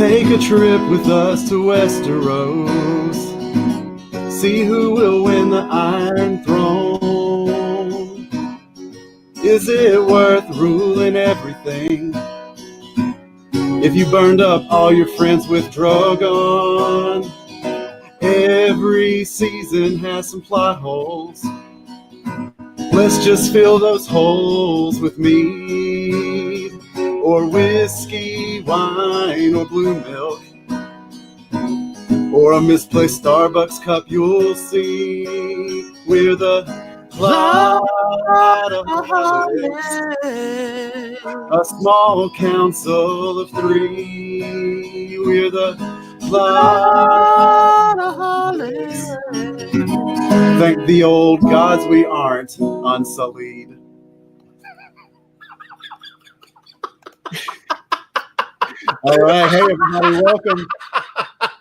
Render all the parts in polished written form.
Take a trip with us to Westeros. See who will win the Iron Throne. Is it worth ruling everything if you burned up all your friends with Drogon? Every season has some plot holes. Let's just fill those holes with mead, or whiskey, wine, or blue milk, or a misplaced Starbucks cup. You'll see we're the Plotaholics, a small council of three. We're the Plotaholics. Thank the old gods we aren't unsullied. All right, hey everybody, welcome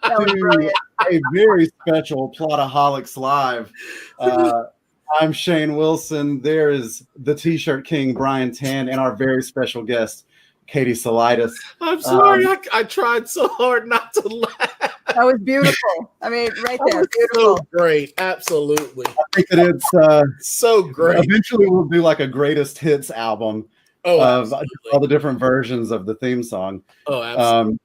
to a very special Plotaholics Live. I'm Shane Wilson. There is the T-shirt King, Bryan Tan, and our very special guest, Katie Salidas. I'm sorry, I tried so hard not to laugh. That was beautiful. I mean, right there. Beautiful. So great. Absolutely. I think that it's so great. Eventually we'll do like a greatest hits album of all the different versions of the theme song. Oh, absolutely.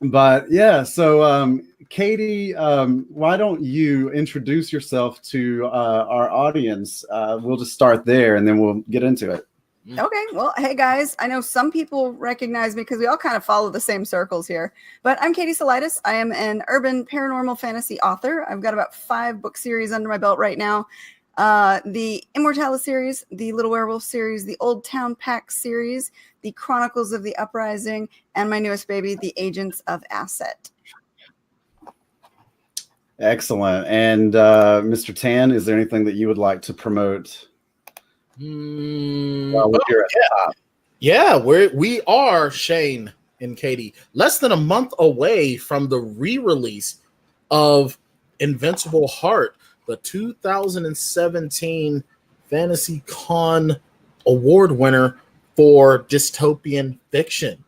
But yeah, so Katie, why don't you introduce yourself to our audience? We'll just start there and then we'll get into it. Okay, well, hey guys, I know some people recognize me because we all kind of follow the same circles here, but I'm Katie Salidas. I am an urban paranormal fantasy author. I've got about 5 book series under my belt right now. The Immortalis series, the Little Werewolf series, the Old Town Pack series, the Chronicles of the Uprising, and my newest baby, the Agents of Asset. Excellent. And Mr. Tan, is there anything that you would like to promote? We are Shane and Katie less than a month away from the re-release of Invincible Heart, the 2017 Fantasy Con award winner for dystopian fiction.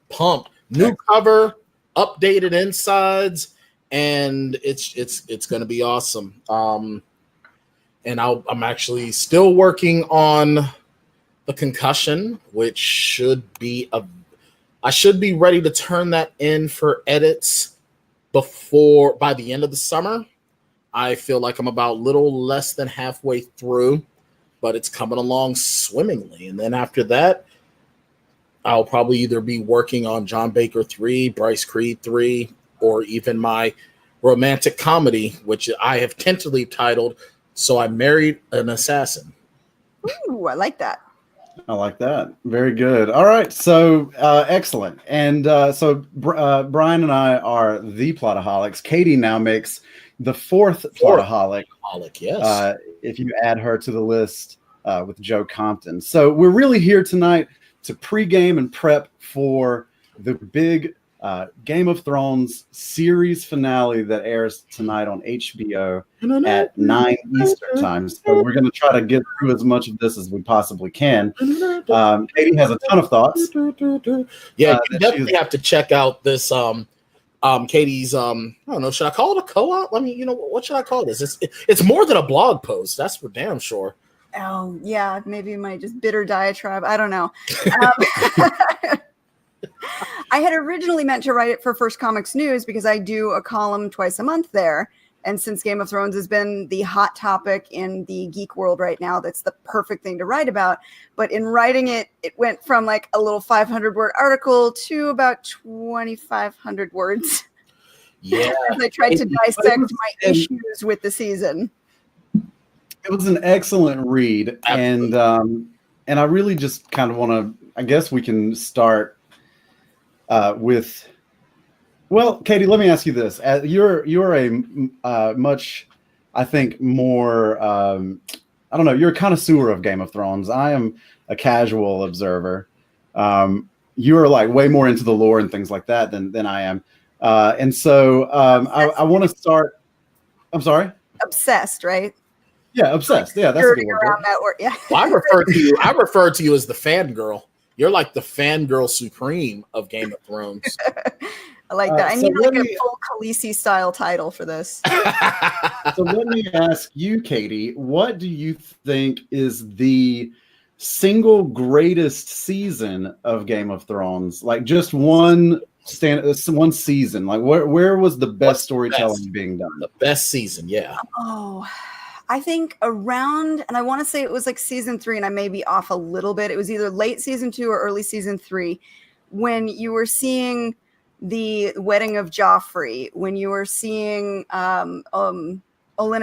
Pumped. New cover, updated insides, and it's going to be awesome. And I'm actually still working on the Concussion, which I should be ready to turn that in for edits by the end of the summer. I feel like I'm about a little less than halfway through, but it's coming along swimmingly. And then after that, I'll probably either be working on John Baker 3, Bryce Creed 3, or even my romantic comedy, which I have tentatively titled So I Married an Assassin. Ooh, I like that. I like that. Very good. All right. So excellent. And so Bryan and I are the Plotaholics. Katie now makes the 4th Plotaholic. Yes. If you add her to the list with Joe Compton. So we're really here tonight to pregame and prep for the big Game of Thrones series finale that airs tonight on HBO at 9 Eastern time. So we're going to try to get through as much of this as we possibly can. Katie has a ton of thoughts. Yeah, you definitely have to check out this Katie's I don't know, should I call it a co-op? I mean, what should I call this? It's more than a blog post, that's for damn sure. Oh, yeah, maybe my just bitter diatribe. I don't know. I had originally meant to write it for First Comics News because I do a column twice a month there. And since Game of Thrones has been the hot topic in the geek world right now, that's the perfect thing to write about. But in writing it, it went from like a little 500-word article to about 2,500 words. Yeah. As I tried to dissect my issues with the season. It was an excellent read. Absolutely. And I really just kind of want to, I guess we can start with, well, Katie, let me ask you this. You're a much, I think, more, I don't know, you're a connoisseur of Game of Thrones. I am a casual observer. You're like way more into the lore and things like that than I am. And so I want to start, I'm sorry? Obsessed, right? Yeah, obsessed. Yeah, that's a good word. Around that word. Yeah. Well, I refer to you as the fangirl. You're like the fangirl supreme of Game of Thrones. I like that. I So need like let a me- full Khaleesi style title for this. So let me ask you, Katie, what do you think is the single greatest season of Game of Thrones? Like just one season. Like where was the What's best the storytelling best? being done? The best season, yeah. Oh, I think around, and I want to say it was like season 3, and I may be off a little bit. It was either late season 2 or early season 3, when you were seeing the wedding of Joffrey, when you were seeing Olenna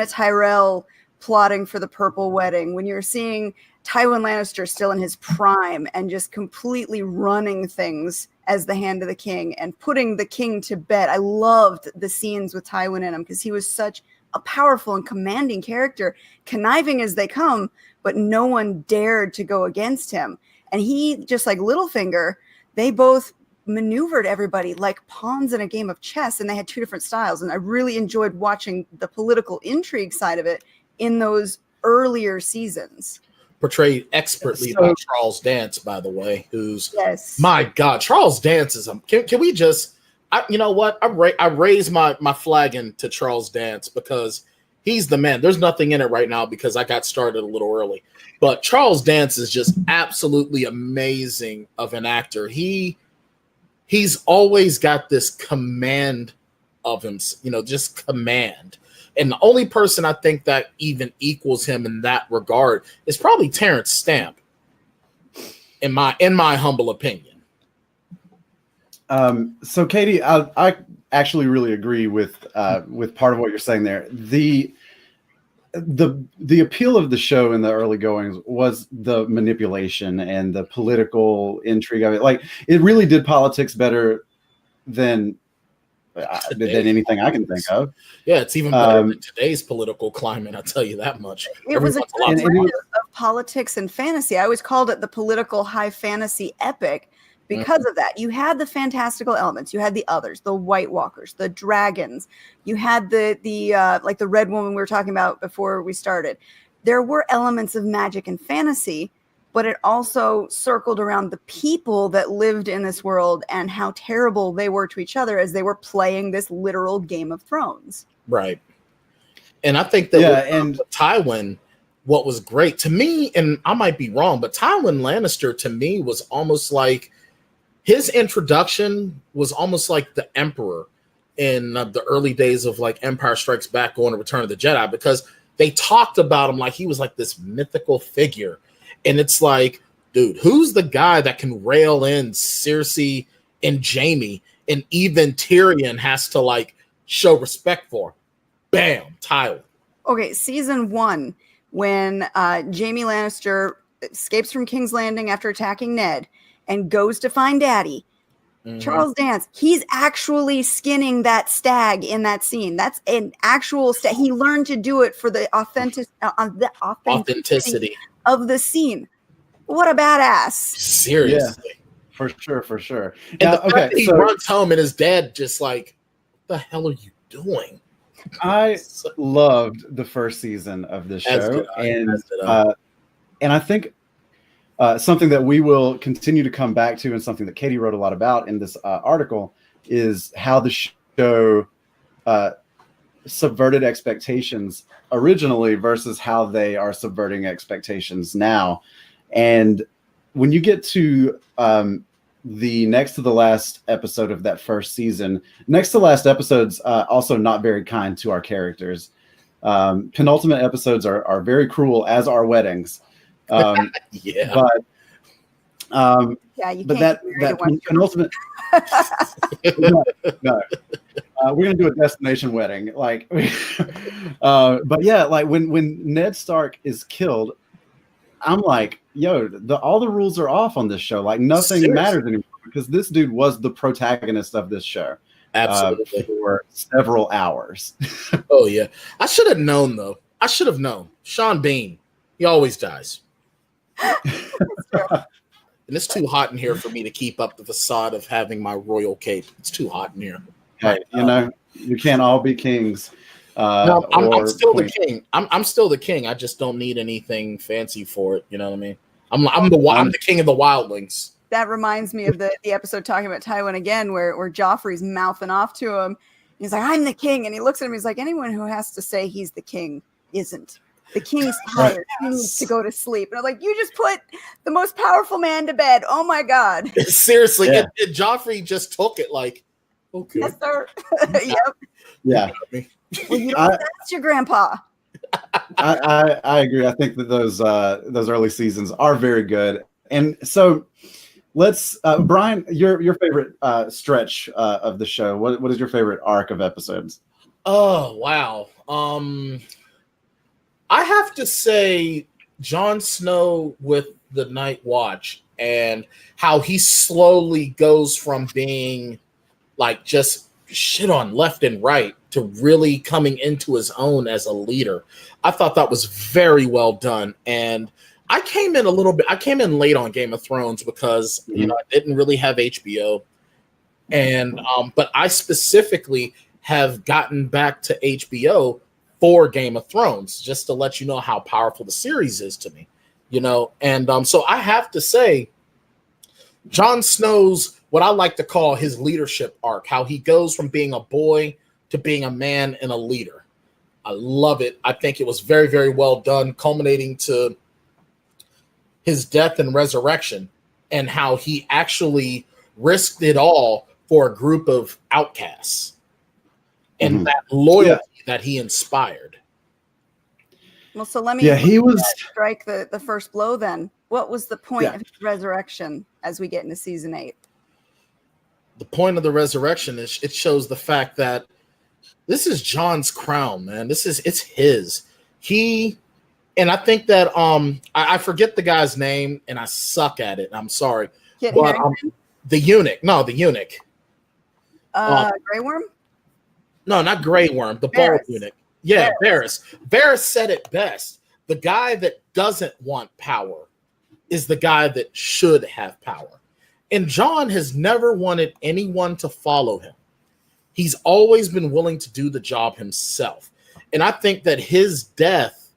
Tyrell plotting for the Purple Wedding, when you were seeing Tywin Lannister still in his prime and just completely running things as the Hand of the King and putting the king to bed. I loved the scenes with Tywin in them because he was such a powerful and commanding character, conniving as they come, but no one dared to go against him. And he, just like Littlefinger, they both maneuvered everybody like pawns in a game of chess, and they had two different styles. And I really enjoyed watching the political intrigue side of it in those earlier seasons. Portrayed expertly by Charles Dance, by the way, who's, yes, my God, Charles Dance is, can we just, you know what, I raise my flagging to Charles Dance because he's the man. There's nothing in it right now because I got started a little early, but Charles Dance is just absolutely amazing of an actor. He's always got this command of him, you know, just command. And the only person I think that even equals him in that regard is probably Terrence Stamp, in my humble opinion. So, Katie, I actually really agree with part of what you're saying there. The appeal of the show in the early goings was the manipulation and the political intrigue of it. Like, it really did politics better than anything I can think of. Yeah, it's even better than today's political climate, I'll tell you that much. It was a lot blend of politics and fantasy. I always called it the political high fantasy epic because of that. You had the fantastical elements, you had the others, the White Walkers, the dragons, you had the like the Red Woman we were talking about before we started. There were elements of magic and fantasy, but it also circled around the people that lived in this world and how terrible they were to each other as they were playing this literal Game of Thrones. Right. And I think that with Tywin, what was great to me, and I might be wrong, but Tywin Lannister to me was almost like his introduction was almost like the Emperor in the early days of like Empire Strikes Back going to Return of the Jedi, because they talked about him like he was like this mythical figure. And it's like, dude, who's the guy that can rail in Cersei and Jaime, and even Tyrion has to like show respect for? Bam, Tywin. Okay, season 1, when Jaime Lannister escapes from King's Landing after attacking Ned and goes to find Daddy. Charles Dance, he's actually skinning that stag in that scene. That's an actual stag. He learned to do it for the authenticity of the scene. What a badass. Seriously. Yeah, for sure. And the fact that he runs home and his dad just like, what the hell are you doing? I loved the first season of this show. And I think something that we will continue to come back to, and something that Katie wrote a lot about in this article, is how the show subverted expectations originally versus how they are subverting expectations now. And when you get to the next to the last episode of that first season, next to last episodes also not very kind to our characters. Penultimate episodes are very cruel, as are weddings. Yeah. But you but can't that penultimate no. We're gonna do a destination wedding, like but yeah, like when Ned Stark is killed, I'm like, yo, all the rules are off on this show. Like nothing matters anymore, because this dude was the protagonist of this show. Absolutely. For several hours. Oh yeah. I should have known though. I should have known. Sean Bean, he always dies. And it's too hot in here for me to keep up the facade of having my royal cape. It's too hot in here. Hey, you know, you can't all be kings. No, I'm still queens. the king. I'm still the king. I just don't need anything fancy for it. You know what I mean? I'm the king of the wildlings. that reminds me of the episode talking about Tywin again, where Joffrey's mouthing off to him. He's like, I'm the king. And he looks at him. He's like, anyone who has to say he's the king isn't. The king's tired. He needs to go to sleep. And I'm like, you just put the most powerful man to bed. Oh my God. Seriously. Yeah. And Joffrey just took it like, okay. Yes, sir. Yep. Yeah. Well, you don't that's your grandpa. I agree. I think that those early seasons are very good. And so let's Brian, your favorite stretch of the show. What is your favorite arc of episodes? Oh, wow. I have to say Jon Snow with the Night Watch and how he slowly goes from being like just shit on left and right to really coming into his own as a leader. I thought that was very well done. And I came in late on Game of Thrones because, you know, I didn't really have HBO. And, but I specifically have gotten back to HBO for Game of Thrones, just to let you know how powerful the series is to me, you know? And so I have to say, Jon Snow's, what I like to call his leadership arc, how he goes from being a boy to being a man and a leader. I love it. I think it was very, very well done, culminating to his death and resurrection, and how he actually risked it all for a group of outcasts, and that loyalty that he inspired. Well, so let me strike the first blow then. What was the point of his resurrection as we get into season 8? The point of the resurrection is it shows the fact that this is Jon's crown, man. It's his. And I think that I forget the guy's name and I suck at it. I'm sorry. But, the eunuch. No, the eunuch. Grey Worm? No, not Grey Worm. The bald eunuch. Yeah, Varys. Varys said it best. The guy that doesn't want power is the guy that should have power. And Jon has never wanted anyone to follow him. He's always been willing to do the job himself. And I think that his death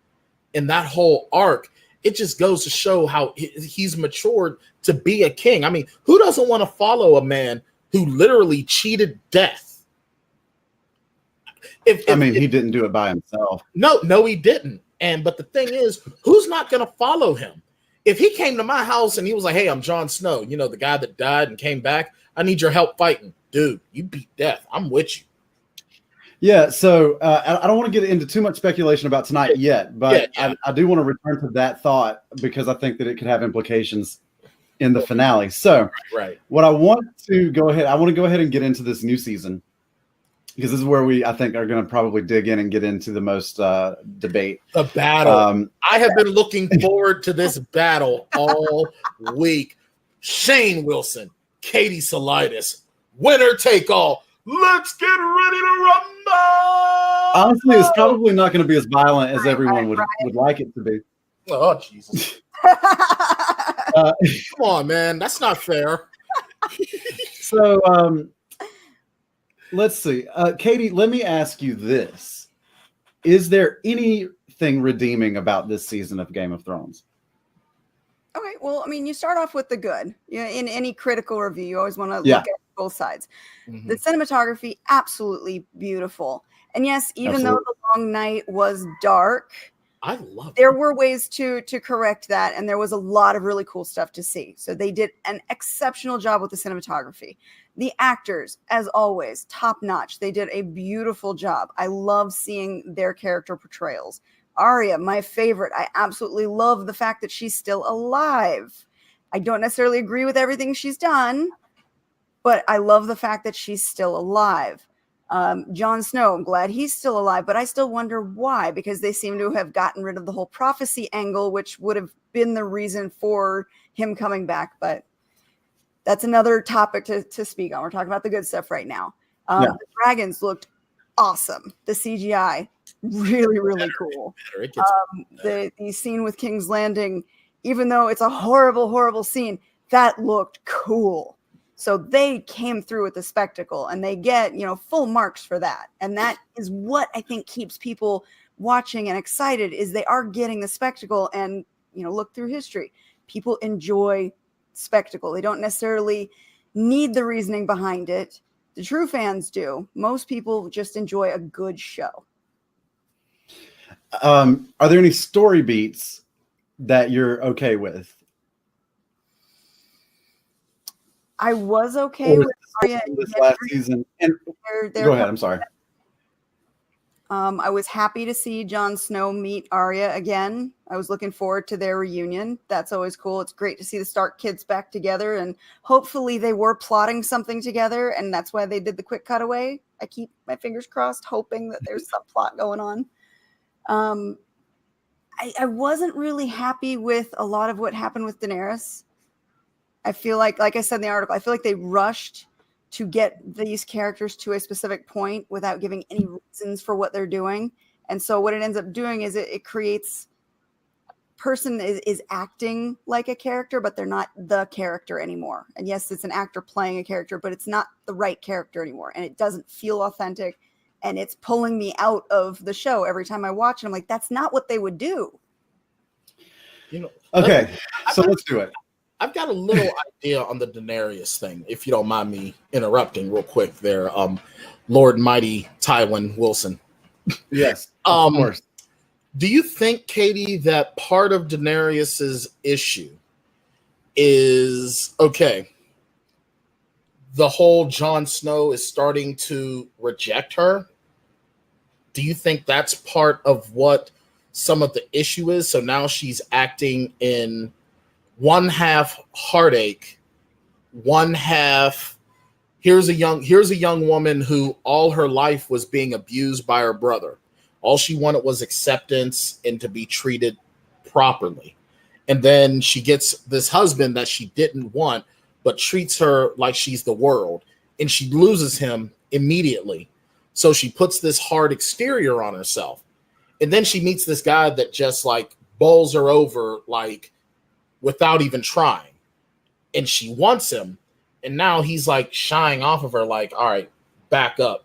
in that whole arc, it just goes to show how he's matured to be a king. I mean, who doesn't want to follow a man who literally cheated death? He didn't do it by himself. No, he didn't. But the thing is, who's not going to follow him? If he came to my house and he was like, hey, I'm Jon Snow, you know, the guy that died and came back, I need your help fighting. Dude, you beat death. I'm with you. Yeah, so I don't want to get into too much speculation about tonight yet, but I do want to return to that thought because I think that it could have implications in the finale. So what I want to go ahead and get into this new season, because this is where I think are going to probably dig in and get into the most debate. The battle. I have been looking forward to this battle all week. Shane Wilson, Katie Salidas, winner take all. Let's get ready to rumble. Honestly, it's probably not going to be as violent as everyone would like it to be. Oh, Jesus. Come on, man. That's not fair. So, let's see. Katie, let me ask you this. Is there anything redeeming about this season of Game of Thrones? Okay, well, I mean, you start off with the good. In any critical review, you always want to look at both sides. The cinematography, absolutely beautiful. And yes, even though The Long Night was dark, I love there were ways to correct that, and there was a lot of really cool stuff to see. So they did an exceptional job with the cinematography. The actors, as always, top notch. They did a beautiful job. I love seeing their character portrayals. Arya, my favorite. I absolutely love the fact that she's still alive. I don't necessarily agree with everything she's done, but I love the fact that she's still alive. Jon Snow, I'm glad he's still alive, but I still wonder why, because they seem to have gotten rid of the whole prophecy angle, which would have been the reason for him coming back. But that's another topic to speak on. We're talking about the good stuff right now. The dragons looked awesome. The CGI, really, really cool. The scene with King's Landing, even though it's a horrible, horrible scene, that looked cool. So they came through with the spectacle, and they get, full marks for that. And that is what I think keeps people watching and excited, is they are getting the spectacle. And, look through history. People enjoy spectacle. They don't necessarily need the reasoning behind it. The true fans do. Most people just enjoy a good show. Are there any story beats that you're okay with? I was okay with Arya this last season. And go ahead. I'm sorry. I was happy to see Jon Snow meet Arya again. I was looking forward to their reunion. That's always cool. It's great to see the Stark kids back together, and hopefully they were plotting something together, and that's why they did the quick cutaway. I keep my fingers crossed, hoping that there's some plot going on. I wasn't really happy with a lot of what happened with Daenerys. I feel like I said in the article, I feel like they rushed to get these characters to a specific point without giving any reasons for what they're doing. And so what it ends up doing is it creates person is acting like a character, but they're not the character anymore. And yes, it's an actor playing a character, but it's not the right character anymore. And it doesn't feel authentic. And it's pulling me out of the show every time I watch it. I'm like, that's not what they would do. Okay, so let's do it. I've got a little idea on the Daenerys thing, if you don't mind me interrupting real quick there. Lord Mighty Tywin Wilson. Yes, of course. Do you think, Katie, that part of Daenerys's issue is, okay, the whole Jon Snow is starting to reject her? Do you think that's part of what some of the issue is? So now she's acting in one half heartache, one half here's a young woman who all her life was being abused by her brother. All she wanted was acceptance and to be treated properly. And then she gets this husband that she didn't want, but treats her like she's the world, and she loses him immediately. So she puts this hard exterior on herself. And then she meets this guy that just like bowls her over, like, without even trying, and she wants him, and now he's like shying off of her, like, all right, back up.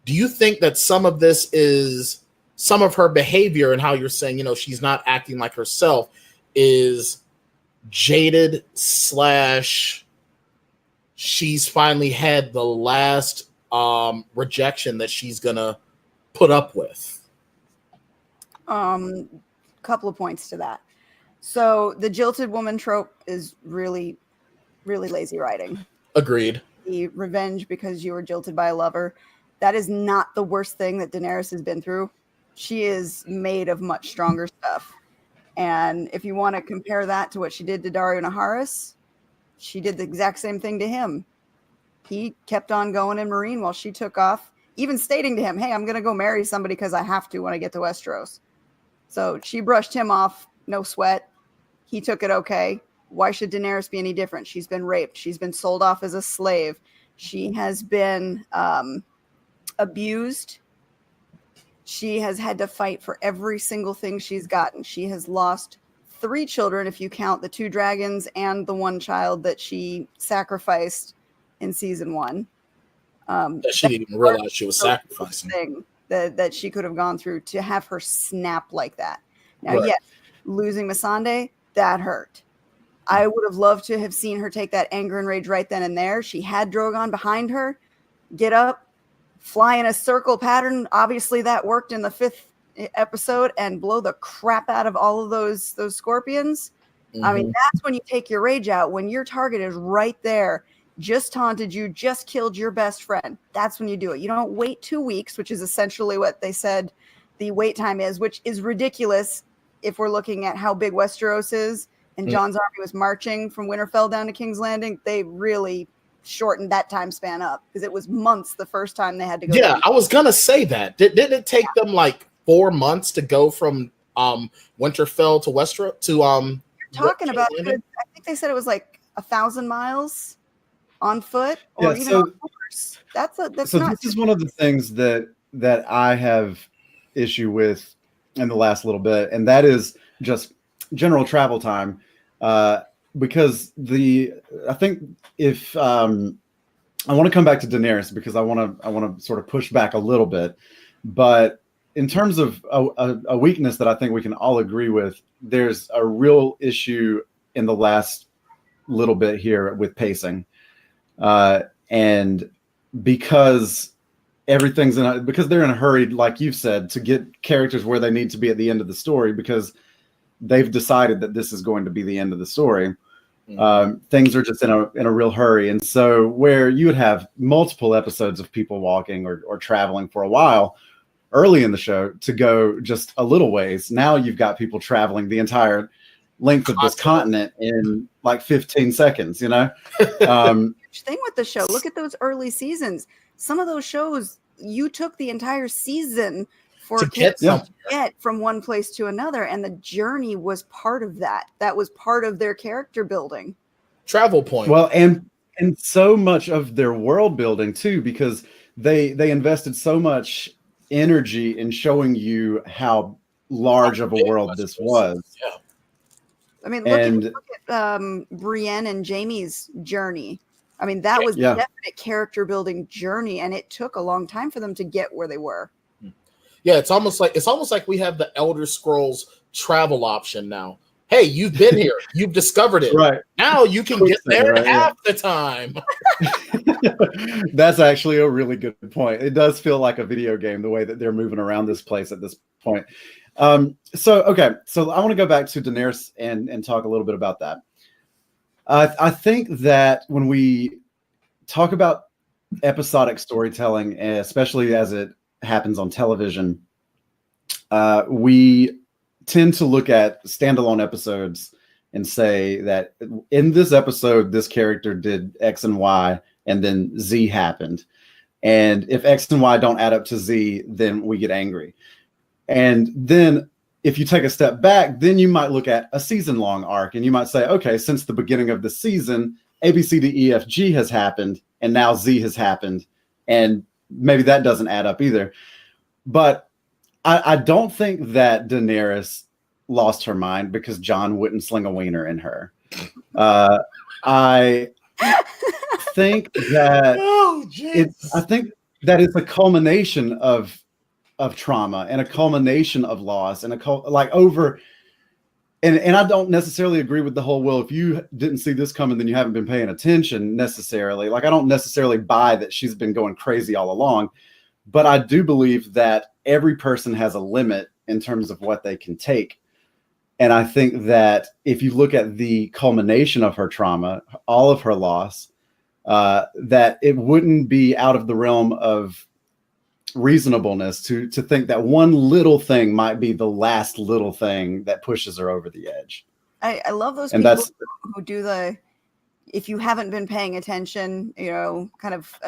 Do you think that some of this is some of her behavior and how you're saying, she's not acting like herself is jaded / she's finally had the last rejection that she's gonna put up with? Couple of points to that. So the jilted woman trope is really, really lazy writing. Agreed. The revenge because you were jilted by a lover. That is not the worst thing that Daenerys has been through. She is made of much stronger stuff. And if you want to compare that to what she did to Daario Naharis, she did the exact same thing to him. He kept on going in Meereen while she took off, even stating to him, hey, I'm going to go marry somebody because I have to when I get to Westeros. So she brushed him off, no sweat. He took it okay. Why should Daenerys be any different? She's been raped. She's been sold off as a slave. She has been abused. She has had to fight for every single thing she's gotten. She has lost 3 children, if you count the 2 dragons and the 1 child that she sacrificed in season 1. That she didn't even realize she was sacrificing. Thing that she could have gone through to have her snap like that. Now, right. Yes, losing Missandei, that hurt. I would have loved to have seen her take that anger and rage right then and there. She had Drogon behind her, get up, fly in a circle pattern. Obviously, that worked in the 5th episode, and blow the crap out of all of those scorpions. Mm-hmm. I mean, that's when you take your rage out, when your target is right there, just taunted you, just killed your best friend. That's when you do it. You don't wait 2 weeks, which is essentially what they said the wait time is, which is ridiculous if we're looking at how big Westeros is. And Jon's army was marching from Winterfell down to King's Landing. They really shortened that time span up because it was months the first time they had to go. Yeah, I was gonna say that. Didn't it take them like 4 months to go from Winterfell to Westeros to You're talking about it, I think they said it was like 1,000 miles on foot or even on horse. That's so not. This is one of the things that I have issue with in the last little bit, and that is just general travel time. Because I think if I want to come back to Daenerys because I want to sort of push back a little bit, but in terms of a weakness that I think we can all agree with, there's a real issue in the last little bit here with pacing. And because because they're in a hurry, like you've said, to get characters where they need to be at the end of the story, because they've decided that this is going to be the end of the story. Things are just in a real hurry. And so where you would have multiple episodes of people walking or traveling for a while early in the show to go just a little ways, now you've got people traveling the entire length of this continent in like 15 seconds, you know? Thing with the show, look at those early seasons. Some of those shows, you took the entire season for kids to get from one place to another, and the journey was part of that. That was part of their character building. Travel point. Well, and so much of their world building too, because they invested so much energy in showing you how large of a world this was. Yeah. I mean, look at Brienne and Jaime's journey. I mean, that was a definite character building journey, and it took a long time for them to get where they were. Yeah, it's almost like we have the Elder Scrolls travel option now. Hey, you've been here, you've discovered it. Right. Now you can get there half the time. That's actually a really good point. It does feel like a video game, the way that they're moving around this place at this point. So I want to go back to Daenerys and talk a little bit about that. I think that when we talk about episodic storytelling, especially as it happens on television, we tend to look at standalone episodes and say that in this episode, this character did X and Y, and then Z happened. And if X and Y don't add up to Z, then we get angry. And then if you take a step back, then you might look at a season-long arc, and you might say, okay, since the beginning of the season, A, B, C, D, E, F, G has happened, and now Z has happened. And maybe that doesn't add up either. But I don't think that Daenerys lost her mind because Jon wouldn't sling a wiener in her. I think that it's a culmination of trauma and a culmination of loss and and I don't necessarily agree with the whole, well, if you didn't see this coming, then you haven't been paying attention necessarily. Like, I don't necessarily buy that she's been going crazy all along, but I do believe that every person has a limit in terms of what they can take. And I think that if you look at the culmination of her trauma, all of her loss, that it wouldn't be out of the realm of reasonableness to think that one little thing might be the last little thing that pushes her over the edge. I love those people who do if you haven't been paying attention, kind of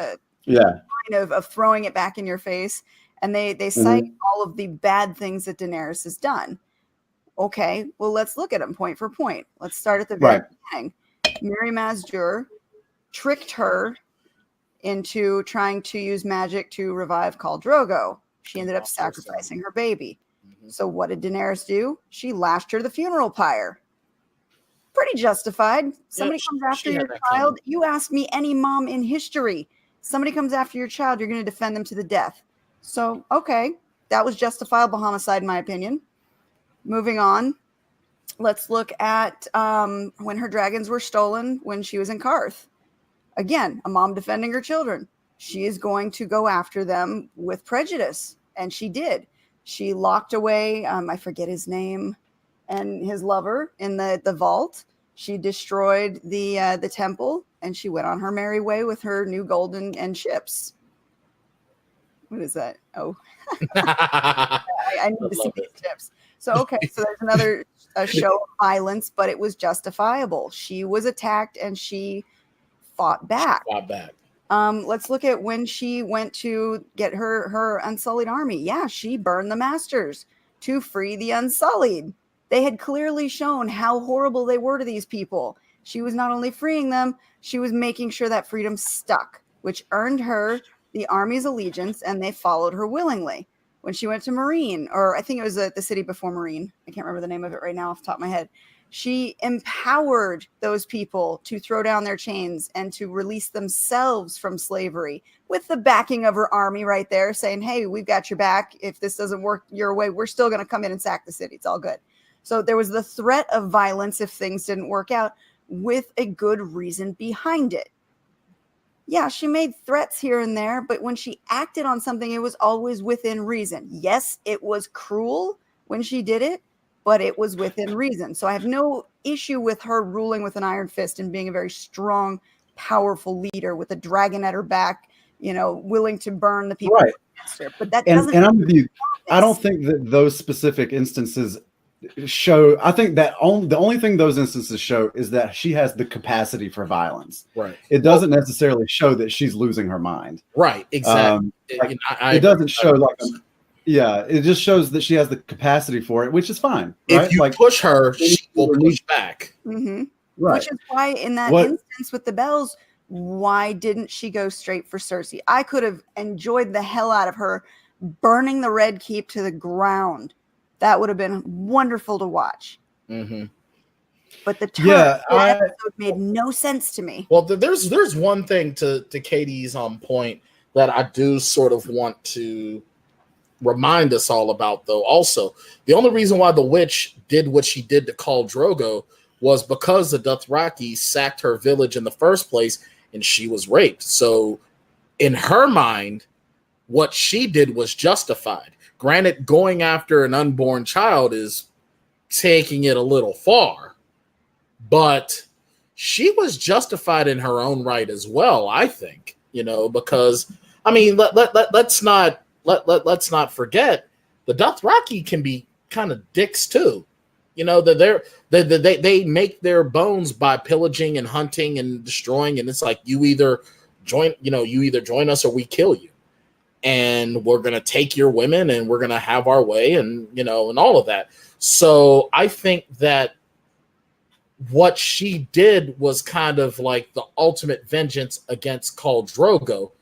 throwing it back in your face. And they cite all of the bad things that Daenerys has done. Okay, well, let's look at them point for point. Let's start at the very beginning. Mary Mazdur tricked her into trying to use magic to revive Khal Drogo. She ended up sacrificing her baby. So what did Daenerys do? She lashed her to the funeral pyre. Pretty justified. Somebody comes after your child. You ask me any mom in history. Somebody comes after your child, you're going to defend them to the death. So, okay, that was justifiable homicide in my opinion. Moving on, let's look at when her dragons were stolen when she was in Karth. Again, a mom defending her children. She is going to go after them with prejudice. And she did. She locked away, I forget his name, and his lover in the vault. She destroyed the temple, and she went on her merry way with her new golden and ships. What is that? Oh, I need to see these ships. So, okay, so there's another show of violence, but it was justifiable. She was attacked, and she fought back. Let's look at when she went to get her Unsullied army. Yeah, she burned the Masters to free the Unsullied. They had clearly shown how horrible they were to these people. She was not only freeing them, she was making sure that freedom stuck, which earned her the army's allegiance, and they followed her willingly. When she went to Marine, or I think it was the city before Marine, I can't remember the name of it right now off the top of my head, she empowered those people to throw down their chains and to release themselves from slavery with the backing of her army right there saying, hey, we've got your back. If this doesn't work your way, we're still going to come in and sack the city. It's all good. So there was the threat of violence if things didn't work out, with a good reason behind it. Yeah, she made threats here and there, but when she acted on something, it was always within reason. Yes, it was cruel when she did it, but it was within reason. So I have no issue with her ruling with an iron fist and being a very strong, powerful leader with a dragon at her back, willing to burn the people Right. against her. But that And doesn't. I'm with you. I don't think that those specific instances show. I think that the only thing those instances show is that she has the capacity for violence. Right. It doesn't necessarily show that she's losing her mind. Right. Exactly. It doesn't show like. It just shows that she has the capacity for it, which is fine. Right? If you push her, she will push back. Mm-hmm. Right. Which is why in that instance with the bells, why didn't she go straight for Cersei? I could have enjoyed the hell out of her burning the Red Keep to the ground. That would have been wonderful to watch. Mm-hmm. But the turn episode made no sense to me. Well, there's one thing to Katie's point that I do sort of want to remind us all about, though. Also, the only reason why the witch did what she did to Khal Drogo was because the Dothraki sacked her village in the first place, and she was raped. So, in her mind, what she did was justified. Granted, going after an unborn child is taking it a little far, but she was justified in her own right as well, I think, because I mean, let's not forget the Dothraki can be kind of dicks too. They make their bones by pillaging and hunting and destroying, and it's like you either join us or we kill you. And we're going to take your women and we're going to have our way and all of that. So I think that what she did was kind of like the ultimate vengeance against Khal Drogo.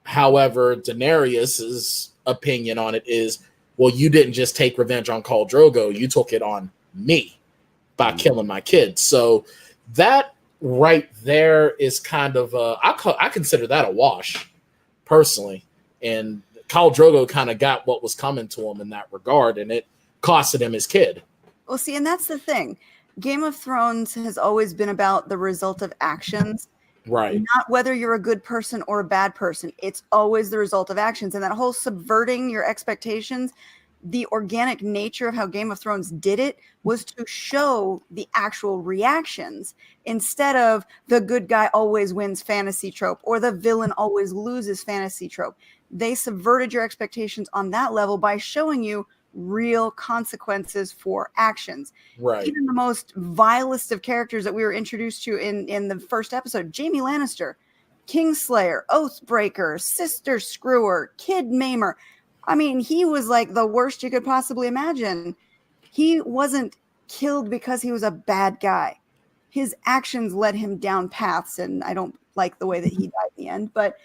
However, Daenerys's opinion on it is, well, you didn't just take revenge on Khal Drogo. You took it on me by killing my kids. So that right there is kind of, I consider that a wash personally. And Khal Drogo kind of got what was coming to him in that regard, and it costed him his kid. Well, see, and that's the thing. Game of Thrones has always been about the result of actions. Right. Not whether you're a good person or a bad person. It's always the result of actions. And that whole subverting your expectations, the organic nature of how Game of Thrones did it was to show the actual reactions instead of the good guy always wins fantasy trope or the villain always loses fantasy trope. They subverted your expectations on that level by showing you real consequences for actions. Right. Even the most vilest of characters that we were introduced to in the first episode, Jaime Lannister, Kingslayer, Oathbreaker, Sister Screwer, Kid Maimer. I mean, he was like the worst you could possibly imagine. He wasn't killed because he was a bad guy. His actions led him down paths, and I don't like the way that he died in the end, but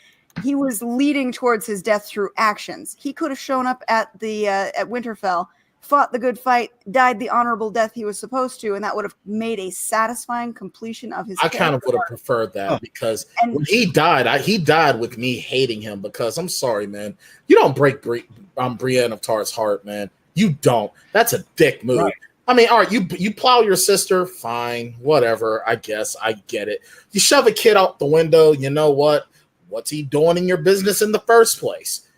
he was leading towards his death through actions. He could have shown up at Winterfell, fought the good fight, died the honorable death he was supposed to, and that would have made a satisfying completion of his kind of would have preferred that because when he died, he died with me hating him because I'm sorry, man. You don't break Brienne of Tarth's heart, man. You don't. That's a dick move. Right. I mean, all right, you plow your sister, fine, whatever, I guess. I get it. You shove a kid out the window, you know what? What's he doing in your business in the first place?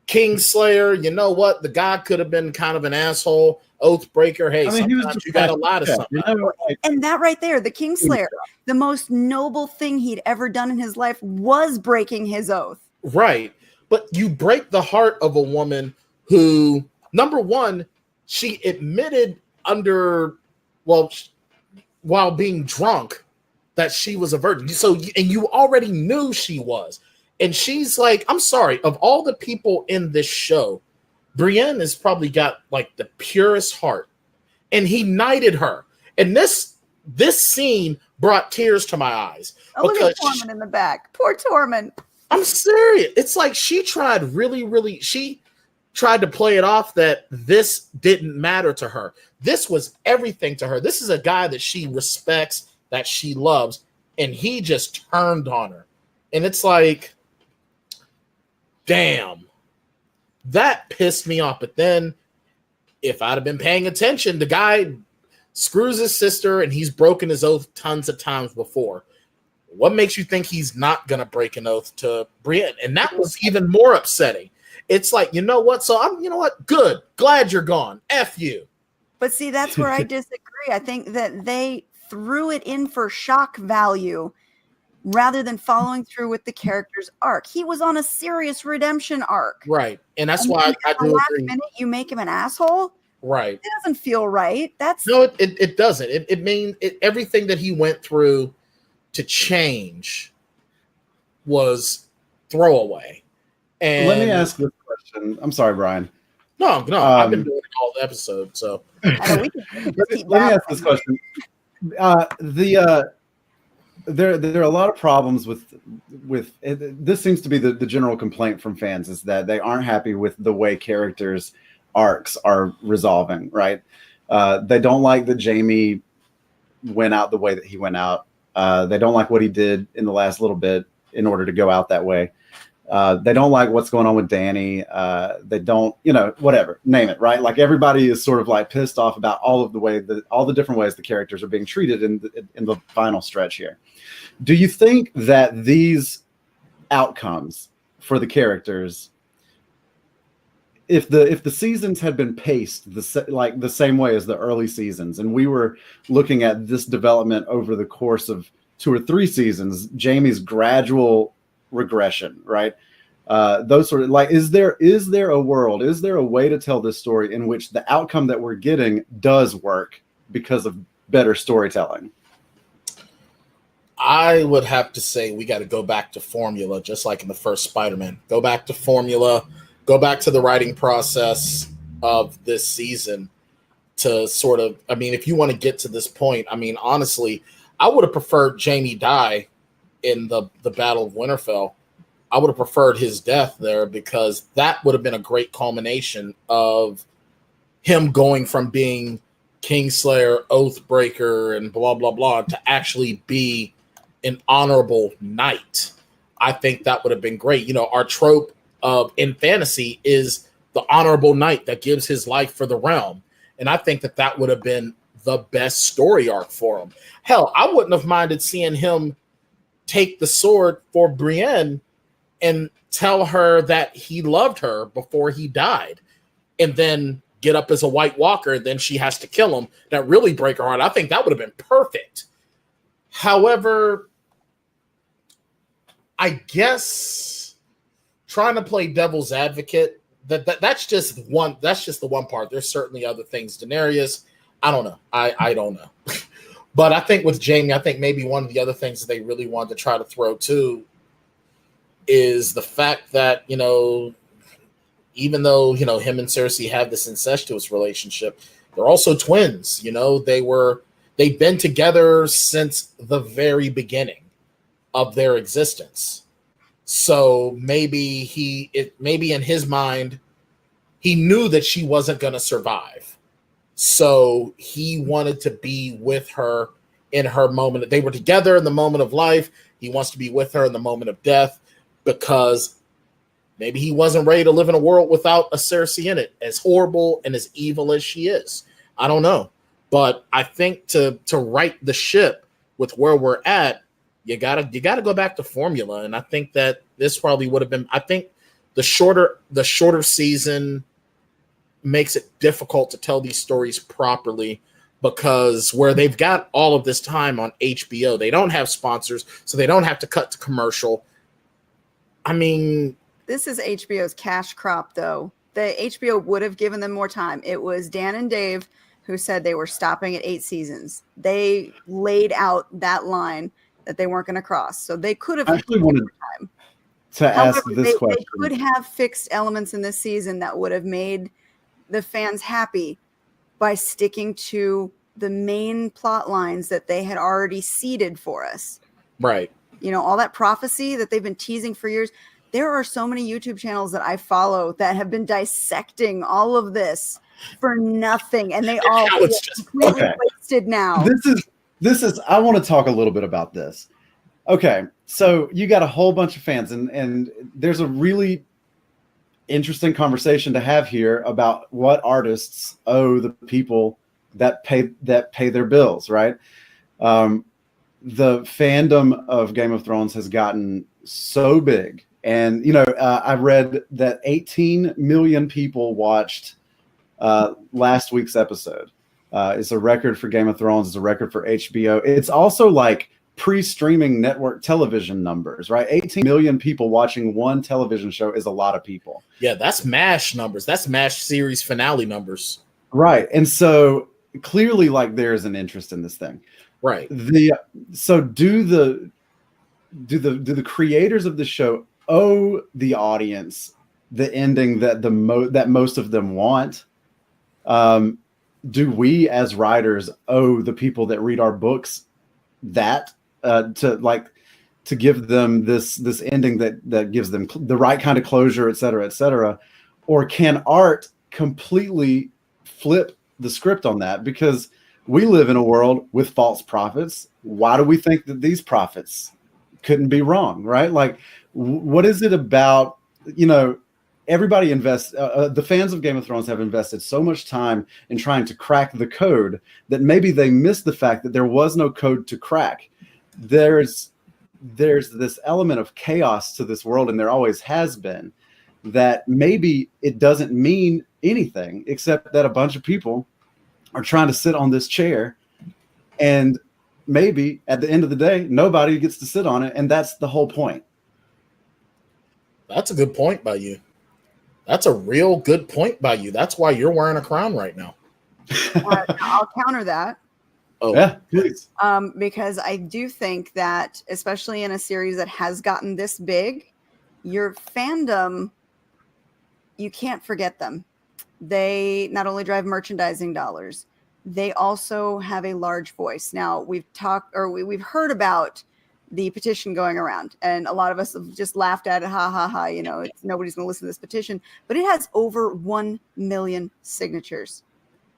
Kingslayer, you know what? The guy could have been kind of an asshole. Oathbreaker, hey, sometimes you got a lot of something. And that right there, the Kingslayer, the most noble thing he'd ever done in his life was breaking his oath. Right. But you break the heart of a woman who, number one, she admitted while being drunk that she was a virgin. So, and you already knew she was. And she's like, I'm sorry, of all the people in this show, Brienne has probably got like the purest heart. And he knighted her. And this scene brought tears to my eyes. Oh, look at Tormund in the back. Poor Tormund. I'm serious. It's like she tried she tried to play it off that this didn't matter to her. This was everything to her. This is a guy that she respects, that she loves, and he just turned on her. And it's like, damn, that pissed me off. But then if I'd have been paying attention, the guy screws his sister, and he's broken his oath tons of times before. What makes you think he's not going to break an oath to Brienne? And that was even more upsetting. It's like, you know what? So you know what? Good. Glad you're gone. F you. But see, that's where I disagree. I think that they threw it in for shock value rather than following through with the character's arc. He was on a serious redemption arc. Right. And that's why I do last agree. minute you make him an asshole. Right. It doesn't feel right. It doesn't. It means everything that he went through to change was throwaway. And let me ask this question. I'm sorry, Brian. No, I've been doing it all the episode. So let me ask this question. There are a lot of problems with this. Seems to be the general complaint from fans is that they aren't happy with the way characters' arcs are resolving. Right? They don't like that Jaime went out the way that he went out. They don't like what he did in the last little bit in order to go out that way. They don't like what's going on with Danny. They don't, whatever, name it, right? Like everybody is sort of like pissed off about all the different ways the characters are being treated in the final stretch here. Do you think that these outcomes for the characters, if the seasons had been paced the same way as the early seasons, and we were looking at this development over the course of 2 or 3 seasons, Jaime's gradual regression, right? Those sort of is there a way to tell this story in which the outcome that we're getting does work because of better storytelling? I would have to say we got to go back to formula, just like in the first Spider-Man. Go back to formula. Go back to the writing process of this season to sort of. I mean, if you want to get to this point, I mean, honestly, I would have preferred Jaime die in the Battle of Winterfell. I would have preferred his death there because that would have been a great culmination of him going from being Kingslayer, Oathbreaker, and blah, blah, blah, to actually be an honorable knight. I think that would have been great. Our trope in fantasy is the honorable knight that gives his life for the realm. And I think that would have been the best story arc for him. Hell, I wouldn't have minded seeing him take the sword for Brienne and tell her that he loved her before he died, and then get up as a White Walker, and then she has to kill him. That really break her heart. I think that would have been perfect. However, I guess trying to play devil's advocate, that's just the one part. There's certainly other things. Daenerys, I don't know. I don't know. But I think with Jaime, I think maybe one of the other things that they really wanted to try to throw too is the fact that, even though, him and Cersei have this incestuous relationship, they're also twins. They've been together since the very beginning of their existence. So maybe maybe in his mind, he knew that she wasn't going to survive. So he wanted to be with her in her moment. They were together in the moment of life. He wants to be with her in the moment of death because maybe he wasn't ready to live in a world without a Cersei in it, as horrible and as evil as she is. I don't know. But I think to right the ship with where we're at, you gotta go back to formula. And I think that this probably would have been, I think the shorter season makes it difficult to tell these stories properly, because where they've got all of this time on HBO, they don't have sponsors, so they don't have to cut to commercial. I mean, this is HBO's cash crop, though. The HBO would have given them more time. It was Dan and Dave who said they were stopping at 8 seasons. They laid out that line that they weren't going to cross, so they could have actually wanted time to ask this question. They could have fixed elements in this season that would have made the fans happy by sticking to the main plot lines that they had already seeded for us. Right. All that prophecy that they've been teasing for years. There are so many YouTube channels that I follow that have been dissecting all of this for nothing, and they all feel completely wasted now. This is I want to talk a little bit about this. Okay, so you got a whole bunch of fans, and there's a really interesting conversation to have here about what artists owe the people that pay their bills, right? The fandom of Game of Thrones has gotten so big, and I read that 18 million people watched last week's episode. It's a record for Game of Thrones. It's a record for HBO. It's also like pre-streaming network television numbers, right? 18 million people watching one television show is a lot of people. Yeah, that's MASH numbers. That's MASH series finale numbers. Right. And so clearly, like, there's an interest in this thing. Right. So do the creators of the show owe the audience the ending that that most of them want? Do we as writers owe the people that read our books that to give them this ending that gives them the right kind of closure, et cetera, or can art completely flip the script on that? Because we live in a world with false prophets. Why do we think that these prophets couldn't be wrong, right? Like, what is it about, everybody invests, the fans of Game of Thrones have invested so much time in trying to crack the code that maybe they missed the fact that there was no code to crack. There's this element of chaos to this world, and there always has been, that maybe it doesn't mean anything except that a bunch of people are trying to sit on this chair, and maybe at the end of the day, nobody gets to sit on it, and that's the whole point. That's a good point by you. That's a real good point by you. That's why you're wearing a crown right now. I'll counter that. Oh, yeah, please. Because I do think that, especially in a series that has gotten this big, your fandom, you can't forget them. They not only drive merchandising dollars, they also have a large voice. Now, we've heard about the petition going around, and a lot of us have just laughed at it. Ha ha ha! Nobody's going to listen to this petition, but it has over 1 million signatures.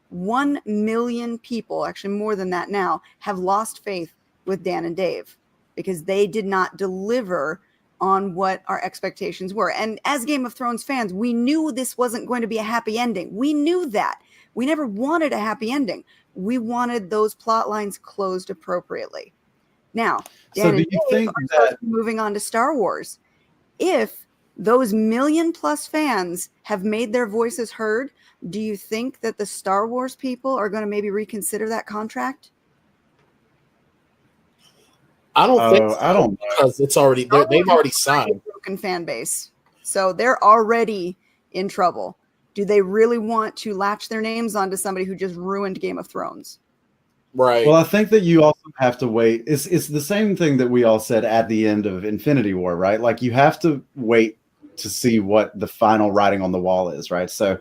1 million people, actually more than that now, have lost faith with Dan and Dave because they did not deliver on what our expectations were. And as Game of Thrones fans, we knew this wasn't going to be a happy ending. We knew that. We never wanted a happy ending. We wanted those plot lines closed appropriately. Now, Dan and Dave are moving on to Star Wars. If those 1 million plus fans have made their voices heard, do you think that the Star Wars people are going to maybe reconsider that contract? I don't think so, I don't know. Because it's already they've already signed. Broken fan base, so they're already in trouble. Do they really want to latch their names onto somebody who just ruined Game of Thrones? Right. Well, I think that you also have to wait. It's the same thing that we all said at the end of Infinity War, right? Like, you have to wait to see what the final writing on the wall is, right? So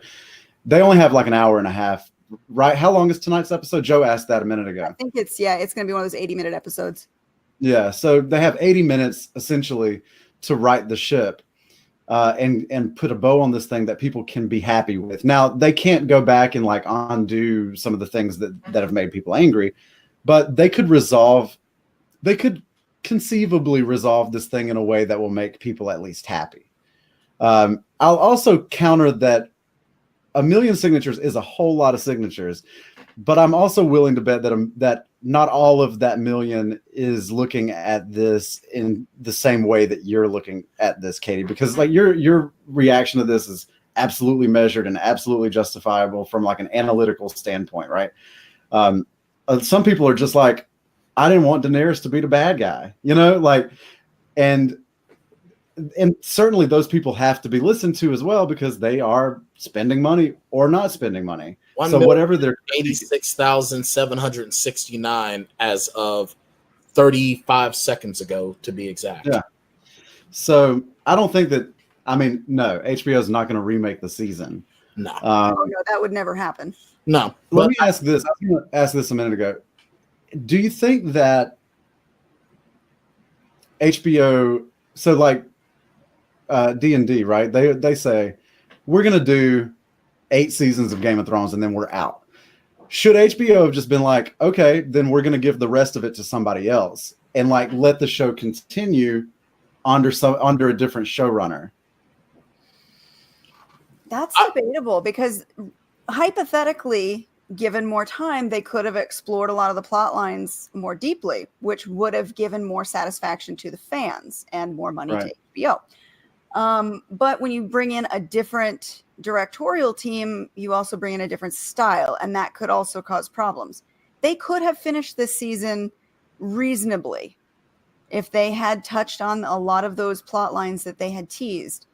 they only have like an hour and a half, right? How long is tonight's episode? Joe asked that a minute ago. I think it's going to be one of those 80-minute episodes. Yeah, so they have 80 minutes essentially to right the ship and put a bow on this thing that people can be happy with. Now, they can't go back and like undo some of the things that have made people angry, but they could conceivably resolve this thing in a way that will make people at least happy. I'll also counter that 1 million signatures is a whole lot of signatures, but I'm also willing to bet that not all of that million is looking at this in the same way that you're looking at this, Katie, because like your reaction to this is absolutely measured and absolutely justifiable from like an analytical standpoint, right? Some people are just like, I didn't want Daenerys to be the bad guy, and certainly those people have to be listened to as well because they are spending money or not spending money. So whatever they're 86,769 as of 35 seconds ago, to be exact. Yeah. So I don't think that. I mean, no, HBO is not going to remake the season. No. No, that would never happen. No. Let me ask this. I was going to ask this a minute ago. Do you think that HBO? So like D&D, right? They say we're going to do 8 seasons of Game of Thrones and then we're out. Should HBO have just been like, okay, then we're going to give the rest of it to somebody else and like let the show continue under a different showrunner? That's debatable because hypothetically, given more time, they could have explored a lot of the plot lines more deeply, which would have given more satisfaction to the fans and more money to HBO. But when you bring in a different directorial team, you also bring in a different style, and that could also cause problems. They could have finished this season reasonably if they had touched on a lot of those plot lines that they had teased.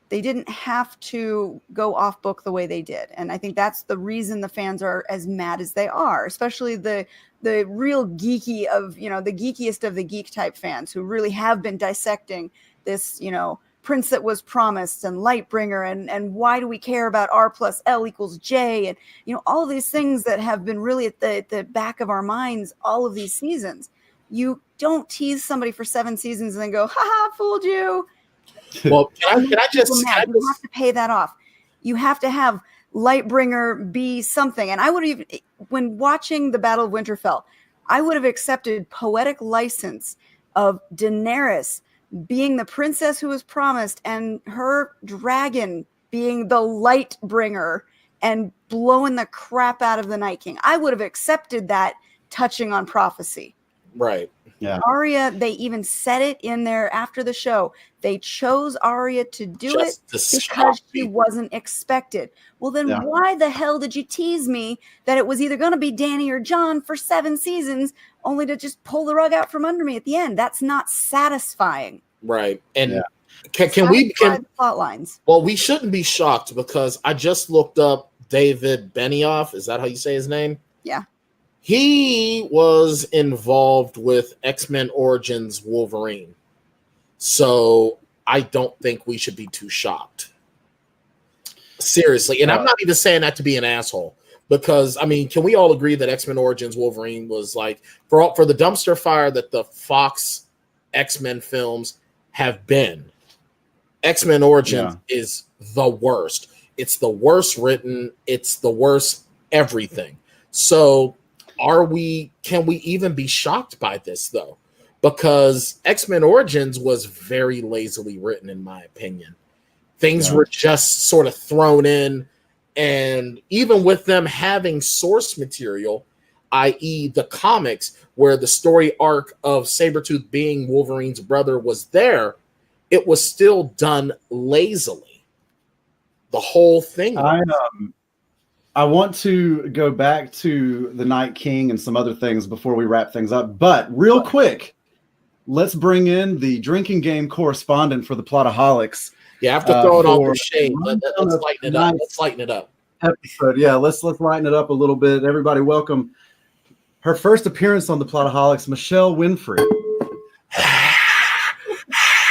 They didn't have to go off book the way they did. And I think that's the reason the fans are as mad as they are, especially the real geeky of, you know, the geekiest of the geek type fans who really have been dissecting this, you know, Prince that was promised and Lightbringer and why do we care about R plus L equals J and, you know, all of these things that have been really at the back of our minds all of these seasons. You don't tease somebody for 7 seasons and then go, haha, fooled you. Well, can I just you have to pay that off. You have to have Lightbringer be something. And I would have, when watching the Battle of Winterfell, I would have accepted poetic license of Daenerys being the princess who was promised and her dragon being the Lightbringer and blowing the crap out of the Night King. I would have accepted that, touching on prophecy. Right. Yeah. Arya, they even said it in there after the show. They chose Arya to do it because she wasn't expected. Well, then why the hell did you tease me that it was either going to be Dany or Jon for 7 seasons, only to just pull the rug out from under me at the end? That's not satisfying. Right. And can we plot lines? Well, we shouldn't be shocked because I just looked up David Benioff. Is that how you say his name? Yeah. He was involved with X-Men Origins Wolverine. So I don't think we should be too shocked. Seriously. And I'm not even saying that to be an asshole. Because, I mean, can we all agree that X-Men Origins Wolverine was like, for the dumpster fire that the Fox X-Men films have been, X-Men Origins is the worst. It's the worst written. It's the worst everything. So can we even be shocked by this though? Because X-Men Origins was very lazily written, in my opinion. Things were just sort of thrown in, and even with them having source material, i.e. the comics, where the story arc of Sabretooth being Wolverine's brother was there, it was still done lazily. The whole thing. I want to go back to the Night King and some other things before we wrap things up. But real quick, let's bring in the drinking game correspondent for the Plotaholics. Yeah, I have to throw it on for Shane. Let's lighten it up. Let's lighten it up. Episode. Yeah, let's lighten it up a little bit. Everybody, welcome her first appearance on the Plotaholics, Michelle Winfrey.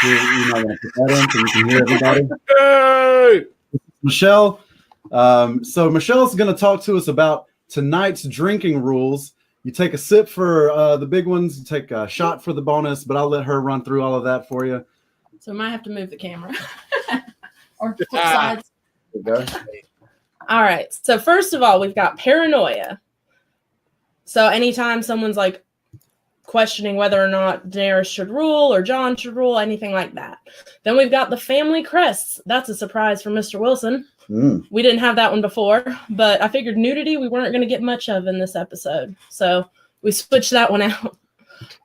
You might want to put that in so you can hear everybody. Hey! Michelle. So Michelle's going to talk to us about tonight's drinking rules. You take a sip for the big ones, you take a shot for the bonus, but I'll let her run through all of that for you. So I might have to move the camera or flip sides. All right. So first of all, we've got paranoia. So anytime someone's like questioning whether or not Daenerys should rule or Jon should rule, anything like that. Then we've got the family crests. That's a surprise for Mr. Wilson. We didn't have that one before, but I figured nudity we weren't going to get much of in this episode. So we switched that one out.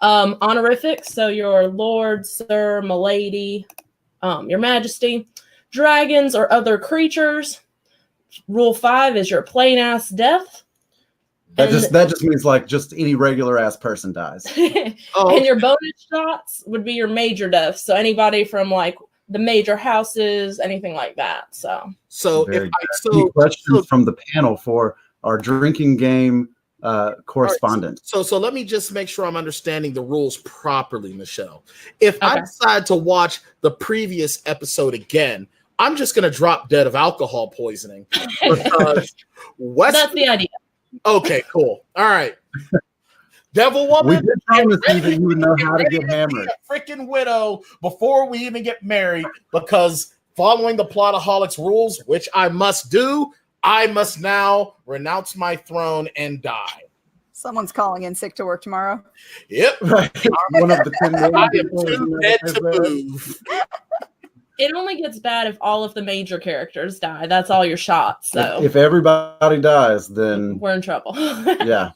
Honorifics, so your lord, sir, milady, your majesty, dragons or other creatures. Rule 5 is your plain ass death. That just means like just any regular ass person dies. And your bonus shots would be your major deaths. So anybody from like the major houses, anything like that. So questions from the panel for our drinking game correspondent. Right, so let me just make sure I'm understanding the rules properly, Michelle. If I decide to watch the previous episode again, I'm just going to drop dead of alcohol poisoning. Because that's the idea. Okay, cool. All right. Devil woman. We did promise you that you would know how to get hammered. A freaking widow before we even get married, because following the Plotaholics rules, which I must do, I must now renounce my throne and die. Someone's calling in sick to work tomorrow. Yep. Right. One of the 10 I am too dead to move. it only gets bad if all of the major characters die. That's all your shots. So If everybody dies, then we're in trouble. yeah.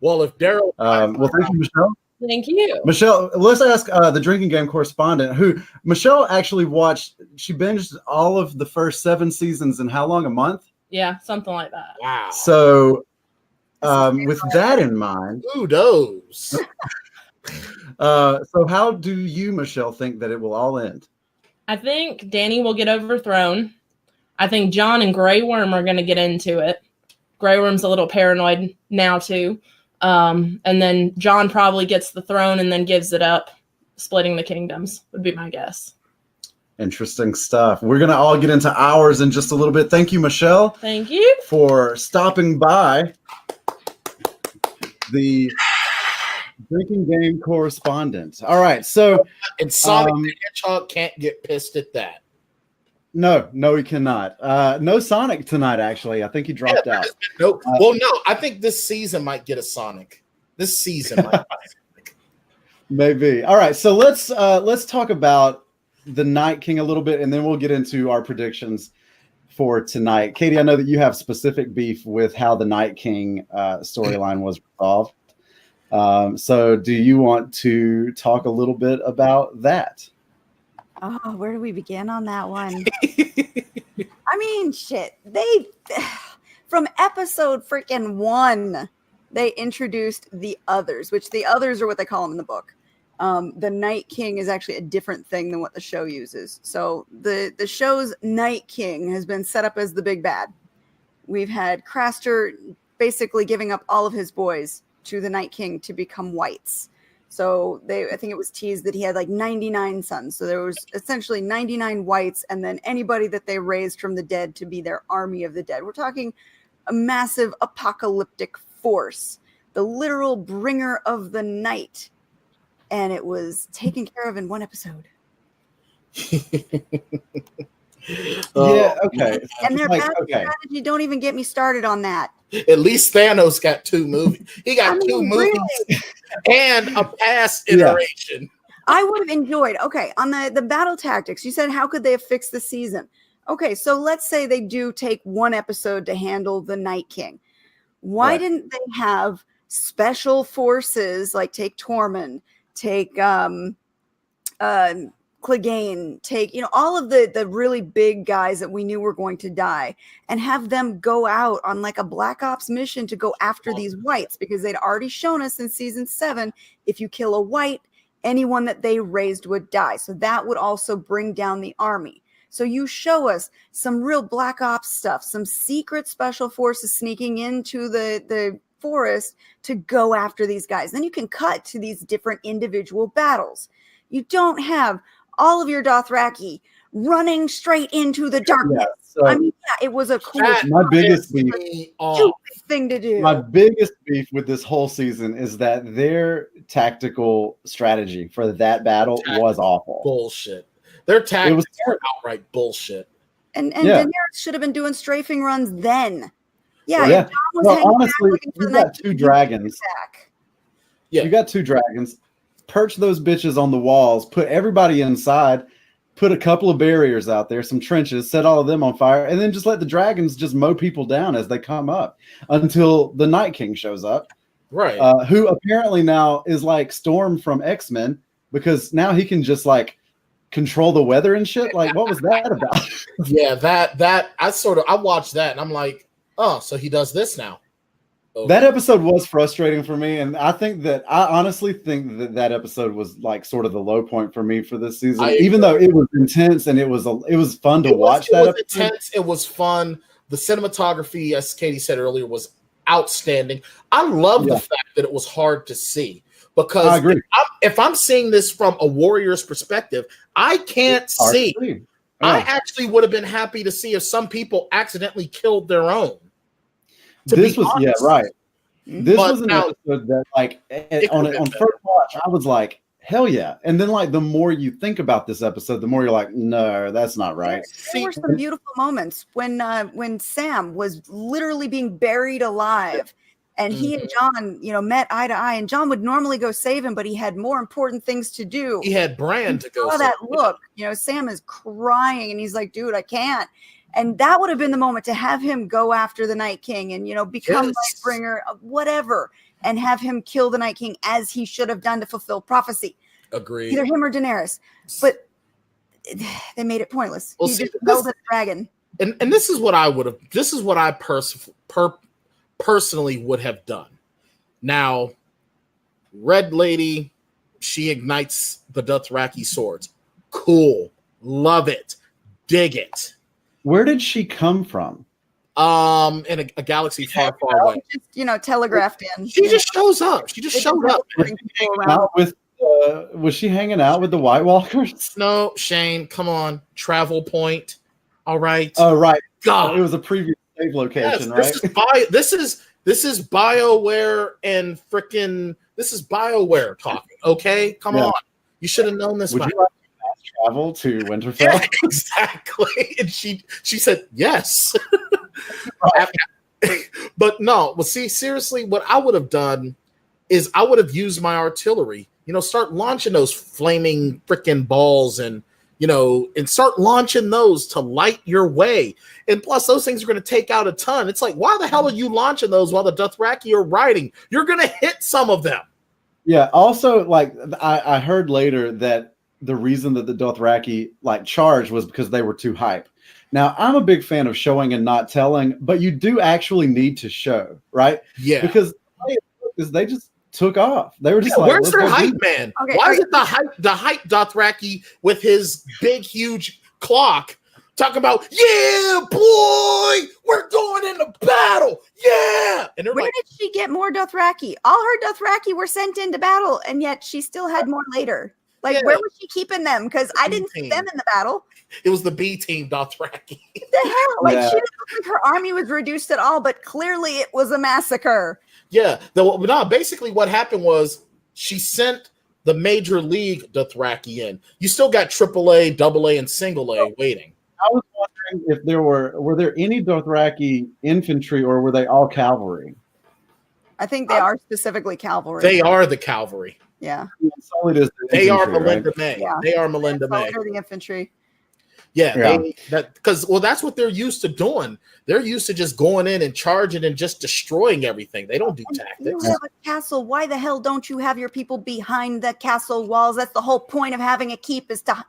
Well, if Daryl, Well, thank you, Michelle. Thank you. Michelle, let's ask the drinking game correspondent who Michelle actually watched. She binged all of the first 7 seasons in how long? A month? Yeah, something like that. wow. So, with that in mind, Kudos. so how do you, Michelle, think that it will all end? I think Danny will get overthrown. I think John and Grey Worm are going to get into it. Grey Worm's a little paranoid now too. And then John probably gets the throne and then gives it up, splitting the kingdoms would be my guess. Interesting stuff. We're going to all get into ours in just a little bit. Thank you, Michelle. Thank you For stopping by the drinking game correspondent. All right. So, And Sonic the Hedgehog can't get pissed at that. no, he cannot. No Sonic tonight, actually. I think he dropped out. No, well, no. I think this season might get a Sonic. This season might. Maybe. All right. So let's talk about the Night King a little bit, and then we'll get into our predictions for tonight. Katie, I know that you have specific beef with how the Night King storyline was resolved. So do you want to talk a little bit about that? Oh, where do we begin on that one? I mean, shit. They from episode freaking 1, they introduced the others, which the others are what they call them in the book. The Night King is actually a different thing than what the show uses. So the show's Night King has been set up as the big bad. We've had Craster basically giving up all of his boys to the Night King to become whites. So I think it was teased that he had like 99 sons. So there was essentially 99 whites, and then anybody that they raised from the dead to be their army of the dead. We're talking a massive apocalyptic force, the literal bringer of the night. And it was taken care of in 1 episode. Yeah, okay. And their battle strategy, don't even get me started on that. At least Thanos got 2 movies. He got 2 movies and a past iteration. I would have enjoyed. Okay, on the battle tactics, you said how could they have fixed the season? Okay, so let's say they do take 1 episode to handle the Night King. Why didn't they have special forces like take Tormund, take Clegane, take, all of the really big guys that we knew were going to die, and have them go out on like a Black Ops mission to go after these whites, because they'd already shown us in season 7, if you kill a white, anyone that they raised would die. So that would also bring down the army. So you show us some real Black Ops stuff, some secret special forces sneaking into the forest to go after these guys. Then you can cut to these different individual battles. You don't have all of your Dothraki running straight into the darkness. So I mean, it was a cool my biggest beef thing to do. My biggest beef with this whole season is that their tactical strategy for that battle was awful. Bullshit. Their tactics were outright bullshit. And Daenerys should have been doing strafing runs then. Yeah. Well, honestly, you got 2 dragons. Yeah. You got 2 dragons. Perch those bitches on the walls. Put everybody inside. Put a couple of barriers out there, some trenches, set all of them on fire, and then just let the dragons just mow people down as they come up until the Night King shows up. Right. Who apparently now is like Storm from X-Men, because now he can just like control the weather and shit. Like, what was that about? Yeah, that I watched that and I'm like, oh, so he does this now. Okay. That episode was frustrating for me, and I honestly think that episode was like sort of the low point for me for this season. Even though it was intense and it was fun to watch. It was intense. It was fun. The cinematography, as Katie said earlier, was outstanding. I love the fact that it was hard to see, because if I'm seeing this from a warrior's perspective, I can't see. I actually would have been happy to see if some people accidentally killed their own. This was right. This was an episode that, like, on first watch, I was like, hell yeah. And then, like, the more you think about this episode, the more you're like, no, that's not right. There were some beautiful moments when Sam was literally being buried alive, And he and Jon, met eye to eye, and Jon would normally go save him, but he had more important things to do. He had Bran to go save. That look, Sam is crying, and he's like, dude, I can't. And that would have been the moment to have him go after the Night King and, become Lightbringer, whatever, and have him kill the Night King as he should have done to fulfill prophecy. Agreed. Either him or Daenerys. But they made it pointless. Well, he just killed the dragon. And this is what I would have. This is what I personally would have done. Now, Red Lady, she ignites the Dothraki swords. Cool. Love it. Dig it. Where did she come from? In a galaxy far, far away. Just, telegraphed in. She just shows up. She just showed up. Was she hanging out with the White Walkers? No, Shane, come on. Travel point. All right. Oh, right. God. It was a previous save location, right? This is BioWare and freaking this is BioWare talking. Okay, come on. You should have known this. Would you like to fast travel to Winterfell? Yeah, exactly. And she said yes. But no. Well, see, seriously, what I would have done is I would have used my artillery. Start launching those flaming freaking balls and start launching those to light your way. And plus, those things are going to take out a ton. It's like, why the hell are you launching those while the Dothraki are riding? You're going to hit some of them. Yeah. Also, I heard later that the reason that the Dothraki charged was because they were too hype. Now, I'm a big fan of showing and not telling, but you do actually need to show, right? Yeah. Because they just took off. They were just where's their hype man? Okay, why is it the hype Dothraki with his big, huge clock talking about, yeah, boy, we're going into battle. Yeah. And where did she get more Dothraki? All her Dothraki were sent into battle, and yet she still had more later. Where was she keeping them? Because I didn't see them in the battle. It was the B team Dothraki. What the hell? She didn't look like her army was reduced at all, but clearly it was a massacre. Yeah. Basically what happened was she sent the major league Dothraki in. You still got AAA, AA, and single A waiting. I was wondering if were there any Dothraki infantry or were they all cavalry? I think they are specifically cavalry. They are the cavalry. Yeah. They are Melinda May. Yeah. They are Melinda May. They're the infantry. Yeah. That's what they're used to doing. They're used to just going in and charging and just destroying everything. They don't do tactics. You have a castle. Why the hell don't you have your people behind the castle walls? That's the whole point of having a keep is to,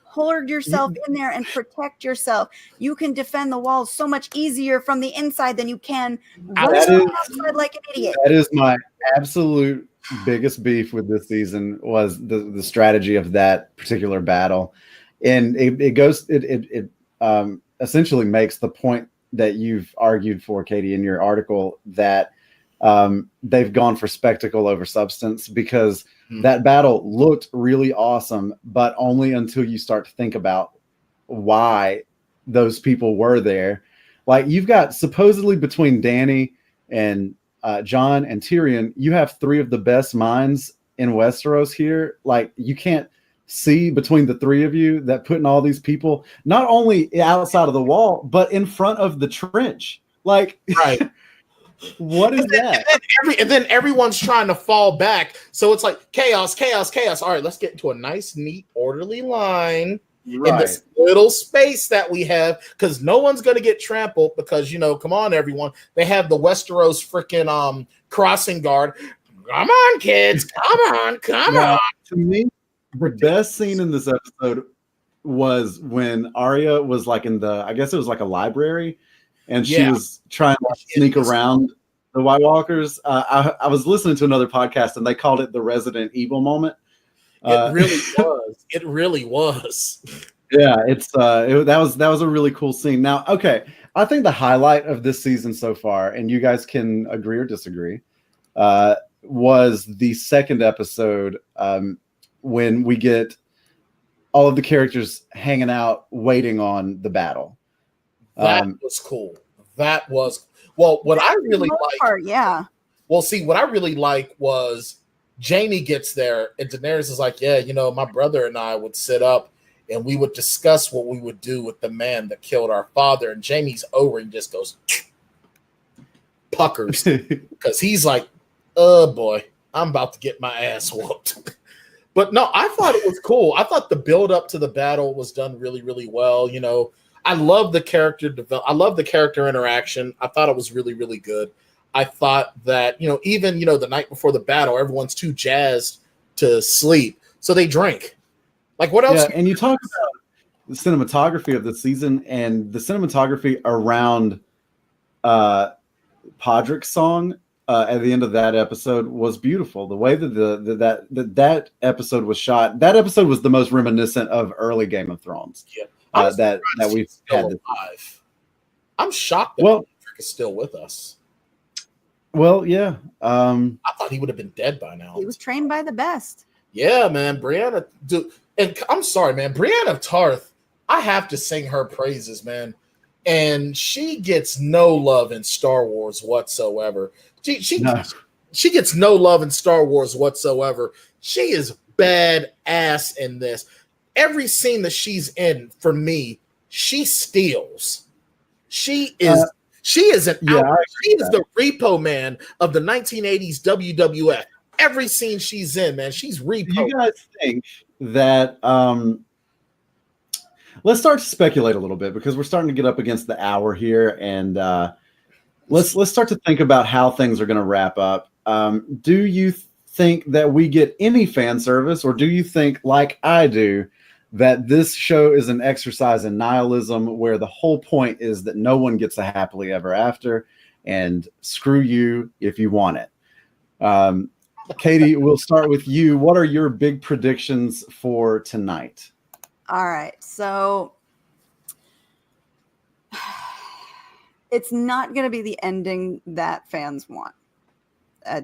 hoard yourself in there and protect yourself. You can defend the walls so much easier from the inside than you can outside like an idiot. That is my absolute biggest beef with this season was the strategy of that particular battle. And it essentially makes the point that you've argued for, Katie, in your article that they've gone for spectacle over substance because that battle looked really awesome, but only until you start to think about why those people were there. You've got supposedly between Dany and Jon and Tyrion, you have three of the best minds in Westeros here. You can't see between the three of you that putting all these people not only outside of the wall but in front of the trench. Right. What is that? And then everyone's trying to fall back, so it's like chaos. All right, let's get into a nice, neat, orderly line in this little space that we have, because no one's going to get trampled because come on, everyone, they have the Westeros freaking crossing guard. Come on, kids, come on. To me, the best scene in this episode was when Arya was in I guess it was a library, and she was trying to sneak around the White Walkers. I was listening to another podcast, and they called it the Resident Evil moment. It really was. It really was. Yeah, that was a really cool scene. Now, okay, I think the highlight of this season so far, and you guys can agree or disagree, was the second episode when we get all of the characters hanging out, waiting on the battle. That was cool. That was what I really liked. Well, see, what I really like was Jaime gets there and Daenerys is like, my brother and I would sit up and we would discuss what we would do with the man that killed our father. And Jaime's over and just goes, puckers because he's like, oh boy, I'm about to get my ass whooped. But no, I thought it was cool. I thought the build up to the battle was done really, really well. You know, I love the character I love the character interaction. I thought it was really, really good. I thought that, you know, even, you know, the night before the battle, everyone's too jazzed to sleep, so they drink. Like, what else? Yeah, and you talk about the cinematography of the season, and the cinematography around Podrick's song at the end of that episode was beautiful. The way that that episode was shot, that episode was the most reminiscent of early Game of Thrones. Yeah, that we've had. Alive. I'm shocked that Podrick is still with us. Well, yeah. I thought he would have been dead by now. He was trained by the best. Yeah, man. Brianna, dude, and I'm sorry, man. Brianna Tarth, I have to sing her praises, man. And she gets no love in Star Wars whatsoever. She gets no love in Star Wars whatsoever. She is badass in this. Every scene that she's in, for me, she steals. She is the repo man of the 1980s WWF. Every scene she's in, man, she's repo. Do you guys think that let's start to speculate a little bit, because we're starting to get up against the hour here, and let's start to think about how things are going to wrap up. Do you think that we get any fan service, or do you think, like I do, that this show is an exercise in nihilism, where the whole point is that no one gets a happily ever after, and screw you if you want it? Katie, we'll start with you. What are your big predictions for tonight? All right. So it's not going to be the ending that fans want.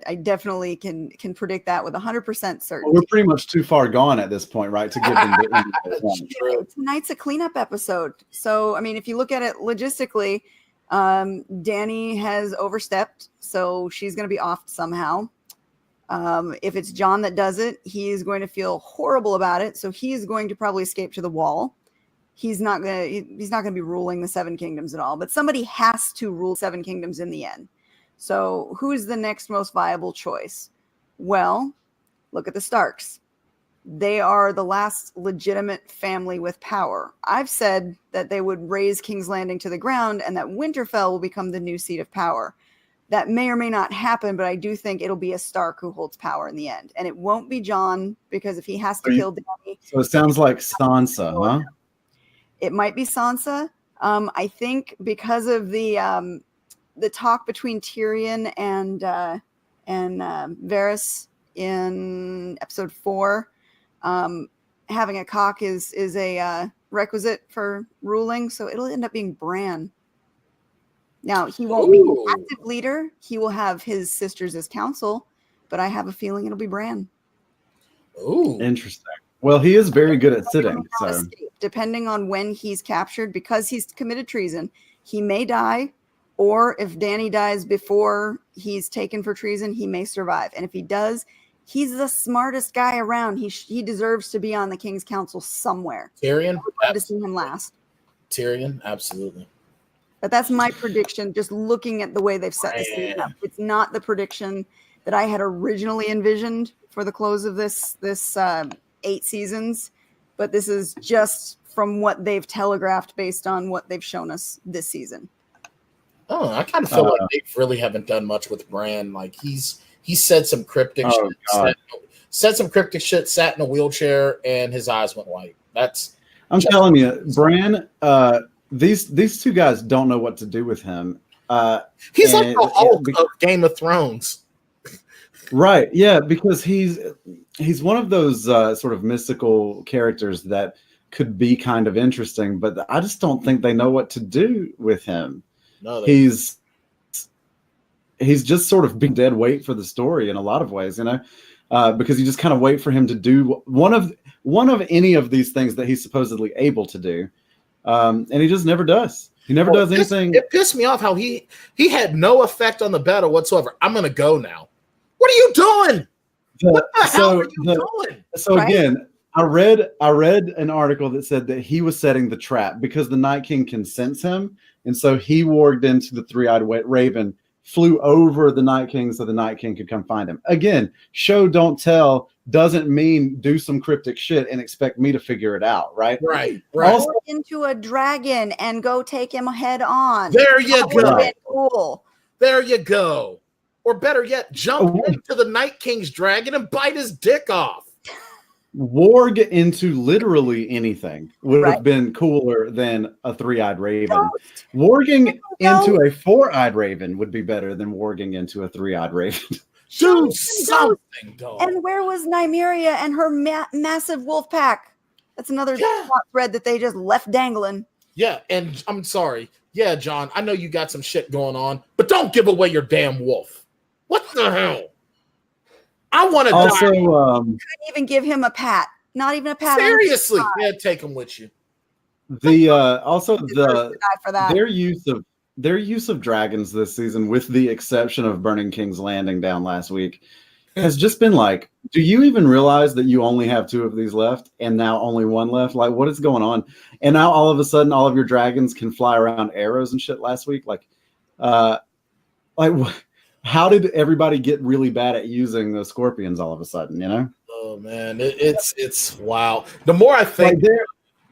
I definitely can predict that with 100% certainty. Well, we're pretty much too far gone at this point, right? To give them the Tonight's a cleanup episode. So, I mean, if you look at it logistically, Dany has overstepped, so she's going to be off somehow. If it's Jon that does it, he's going to feel horrible about it, so he's going to probably escape to the wall. He's not going to be ruling the Seven Kingdoms at all, but somebody has to rule Seven Kingdoms in the end. So who's the next most viable choice? Well, look at the Starks. They are the last legitimate family with power. I've said that they would raise King's Landing to the ground and that Winterfell will become the new seat of power. That may or may not happen, but I do think it'll be a Stark who holds power in the end. And it won't be Jon, because if he has to kill Dany... So it sounds like Sansa, huh? It might be Sansa. I think because of the talk between Tyrion and Varys in episode 4, having a cock is a requisite for ruling, so it'll end up being Bran. Now, he won't be an active leader. He will have his sisters as counsel, but I have a feeling it'll be Bran. Ooh, interesting. Well, he is very good at sitting. So, depending on when he's captured, because he's committed treason, he may die, or if Dany dies before he's taken for treason, he may survive. And if he does, he's the smartest guy around. He deserves to be on the King's Council somewhere. Tyrion, I would love to see him last. Tyrion, absolutely. But that's my prediction, just looking at the way they've set the season up. It's not the prediction that I had originally envisioned for the close of this 8 seasons, but this is just from what they've telegraphed based on what they've shown us this season. Oh, I kind of feel like they really haven't done much with Bran. Like he said some cryptic shit, said some cryptic shit, sat in a wheelchair, and his eyes went white. I'm telling you, Bran. These two guys don't know what to do with him. He's like the Hulk of Game of Thrones. Right, yeah, because he's one of those sort of mystical characters that could be kind of interesting, but I just don't think they know what to do with him. No, he's just sort of being dead weight for the story in a lot of ways, you know, because you just kind of wait for him to do one of any of these things that he's supposedly able to do. And he just never does. He never does anything. It pissed me off how he had no effect on the battle whatsoever. I'm going to go now. What are you doing? What the hell are you doing? So again, I read an article that said that he was setting the trap because the Night King can sense him. And so he warged into the three-eyed raven flew over the Night King so the Night King could come find him. Again, show don't tell doesn't mean do some cryptic shit and expect me to figure it out, right? Right. Also, into a dragon and go take him head on. There you go. Right. Cool. There you go. Or better yet, jump into the Night King's dragon and bite his dick off. Warg into literally anything would have been cooler than a 3-eyed raven. Warging into a 4-eyed raven would be better than warging into a 3-eyed raven. Do something, dog. And where was Nymeria and her massive wolf pack? That's another plot thread that they just left dangling. Yeah, and I'm sorry. Yeah, John, I know you got some shit going on, but don't give away your damn wolf. What the hell? I want to die. Couldn't even give him a pat. Not even a pat. Seriously. Yeah, take him with you. Their use of dragons this season, with the exception of Burning King's Landing down last week, has just been like, do you even realize that you only have 2 of these left and now only 1 left? Like, what is going on? And now all of a sudden all of your dragons can fly around arrows and shit last week. How did everybody get really bad at using the scorpions all of a sudden, you know? Oh man, it's wow. The more I think,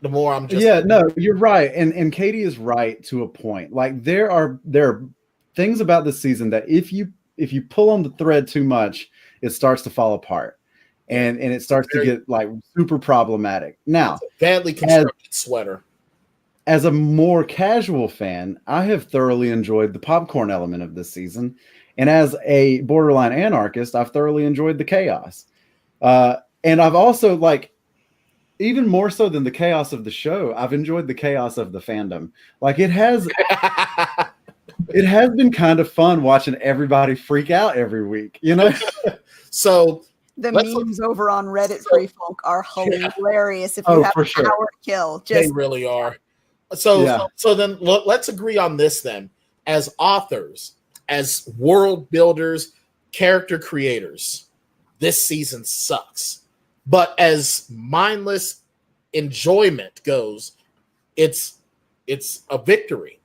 the more I'm just no, you're right. And Katie is right to a point. Like there are things about this season that if you pull on the thread too much, it starts to fall apart. And it starts to get like super problematic. Now, badly constructed sweater. As a more casual fan, I have thoroughly enjoyed the popcorn element of this season. And as a borderline anarchist, I've thoroughly enjoyed the chaos. And I've also, like, even more so than the chaos of the show, I've enjoyed the chaos of the fandom. Like, it has been kind of fun watching everybody freak out every week, you know? So the memes over on Reddit Free Folk are hilarious. If you have an hour to kill, they really are. So then let's agree on this then. As authors, as world builders, character creators, this season sucks. But as mindless enjoyment goes, it's a victory.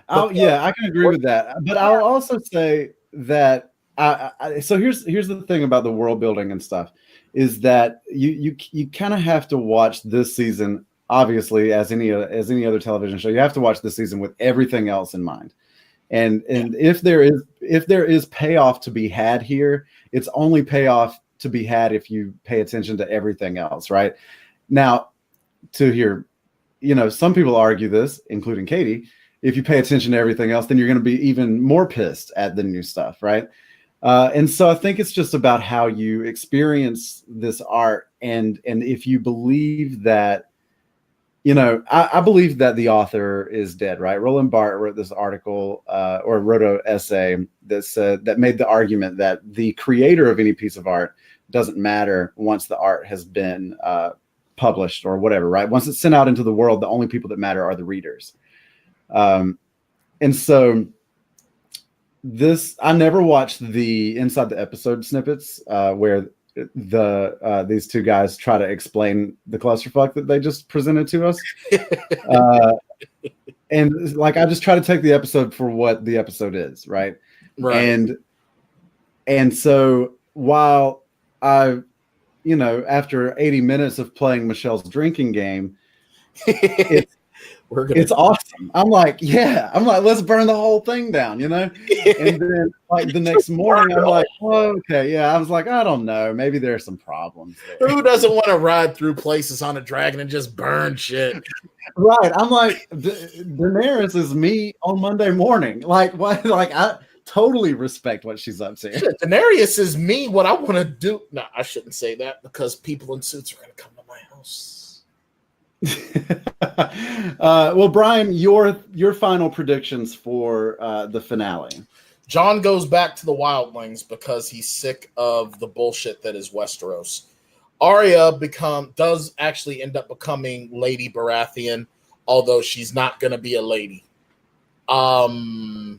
I can agree with that. But I'll also say that so here's the thing about the world building and stuff is that you kind of have to watch this season, obviously, as any other television show. You have to watch this season with everything else in mind. And if there is payoff to be had here, it's only payoff to be had if you pay attention to everything else, right? Now, to hear, some people argue this, including Katie, if you pay attention to everything else, then you're going to be even more pissed at the new stuff, right? And so I think it's just about how you experience this art, and if you believe that, I believe that the author is dead, right? Roland Barthes wrote this article or wrote an essay that made the argument that the creator of any piece of art doesn't matter once the art has been published or whatever, right? Once it's sent out into the world, the only people that matter are the readers. And so I never watched the inside the episode snippets where these two guys try to explain the clusterfuck that they just presented to us. And like, I just try to take the episode for what the episode is, right? And so while after 80 minutes of playing Michelle's drinking game, it's awesome. I'm like, let's burn the whole thing down, And then like the next morning, I'm like, oh, okay, yeah. I was like, I don't know, maybe there's some problems there. Who doesn't want to ride through places on a dragon and just burn shit? Right. I'm like, Daenerys is me on Monday morning. Like, what? Like, I totally respect what she's up to. Shit, Daenerys is me. What I want to do? No, I shouldn't say that because people in suits are going to come to my house. Well, Brian, your final predictions for the finale. John goes back to the wildlings because he's sick of the bullshit that is Westeros. Arya does actually end up becoming Lady Baratheon, although she's not going to be a lady. I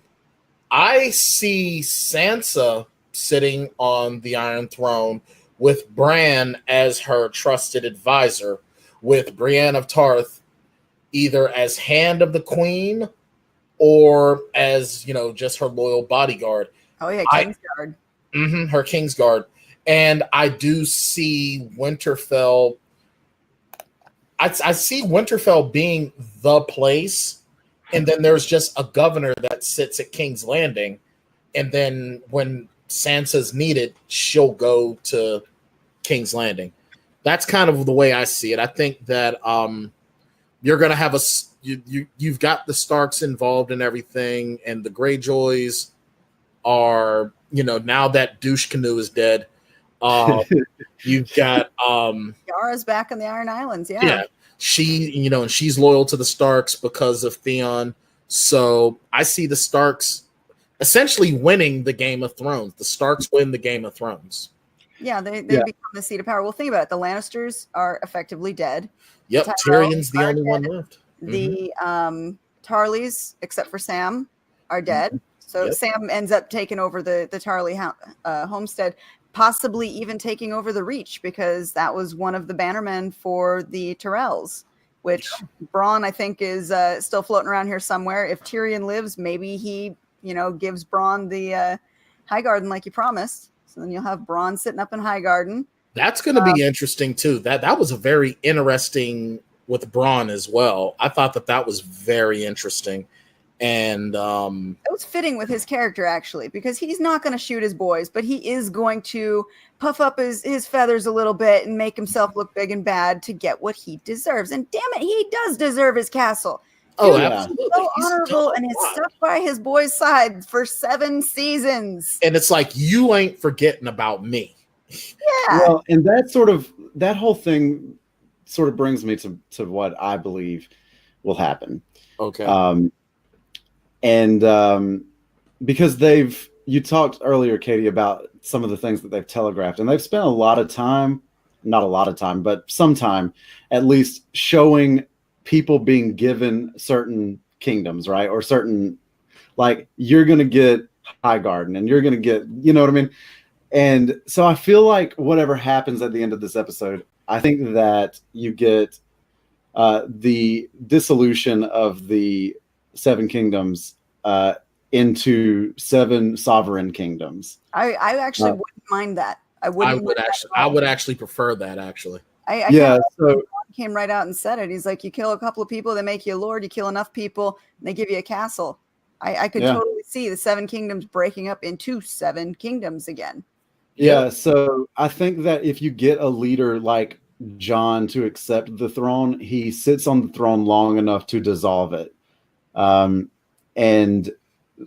see Sansa sitting on the Iron Throne with Bran as her trusted advisor, with Brienne of Tarth either as Hand of the Queen or as just her loyal bodyguard. Oh yeah, Kingsguard. Her Kingsguard. And I do see Winterfell. I see Winterfell being the place, and then there's just a governor that sits at King's Landing, and then when Sansa's needed, she'll go to King's Landing. That's kind of the way I see it. I think that you're going to have you've got the Starks involved in everything, and the Greyjoys are, now that douche canoe is dead. You've got Yara's back in the Iron Islands. Yeah. She, and she's loyal to the Starks because of Theon. So I see the Starks essentially winning the Game of Thrones. The Starks win the Game of Thrones. Yeah, they become the seat of power. Well, think about it. The Lannisters are effectively dead. Yep, Tyrion's the only one left. The Tarleys, except for Sam, are dead. So Sam ends up taking over the Tarley homestead, possibly even taking over the Reach, because that was one of the bannermen for the Tyrells, which Bronn, I think, is still floating around here somewhere. If Tyrion lives, maybe he, gives Bronn the Highgarden like he promised. So then you'll have Bronn sitting up in Highgarden. That's going to be interesting too. That was a very interesting with Bronn as well. I thought that was very interesting. And it was fitting with his character, actually, because he's not going to shoot his boys, but he is going to puff up his feathers a little bit and make himself look big and bad to get what he deserves. And damn it, he does deserve his castle. Oh, absolutely. So honorable and has stuck by his boys' side for 7 seasons. And it's like, you ain't forgetting about me. Yeah. Well, and that whole thing sort of brings me to what I believe will happen. Okay. Because you talked earlier, Katie, about some of the things that they've telegraphed, and they've spent a lot of time, not a lot of time, but some time at least, showing people being given certain kingdoms, right? Or certain, like, you're going to get Highgarden and you're going to get, you know what I mean? And so I feel like whatever happens at the end of this episode, I think that you get the dissolution of the 7 kingdoms into 7 sovereign kingdoms. I actually wouldn't mind that. I would actually prefer that, actually. So he came right out and said it. He's like, you kill a couple of people, they make you a lord. You kill enough people, and they give you a castle. I could totally see the 7 kingdoms breaking up into 7 kingdoms again. Yeah, so I think that if you get a leader like Jon to accept the throne, he sits on the throne long enough to dissolve it. And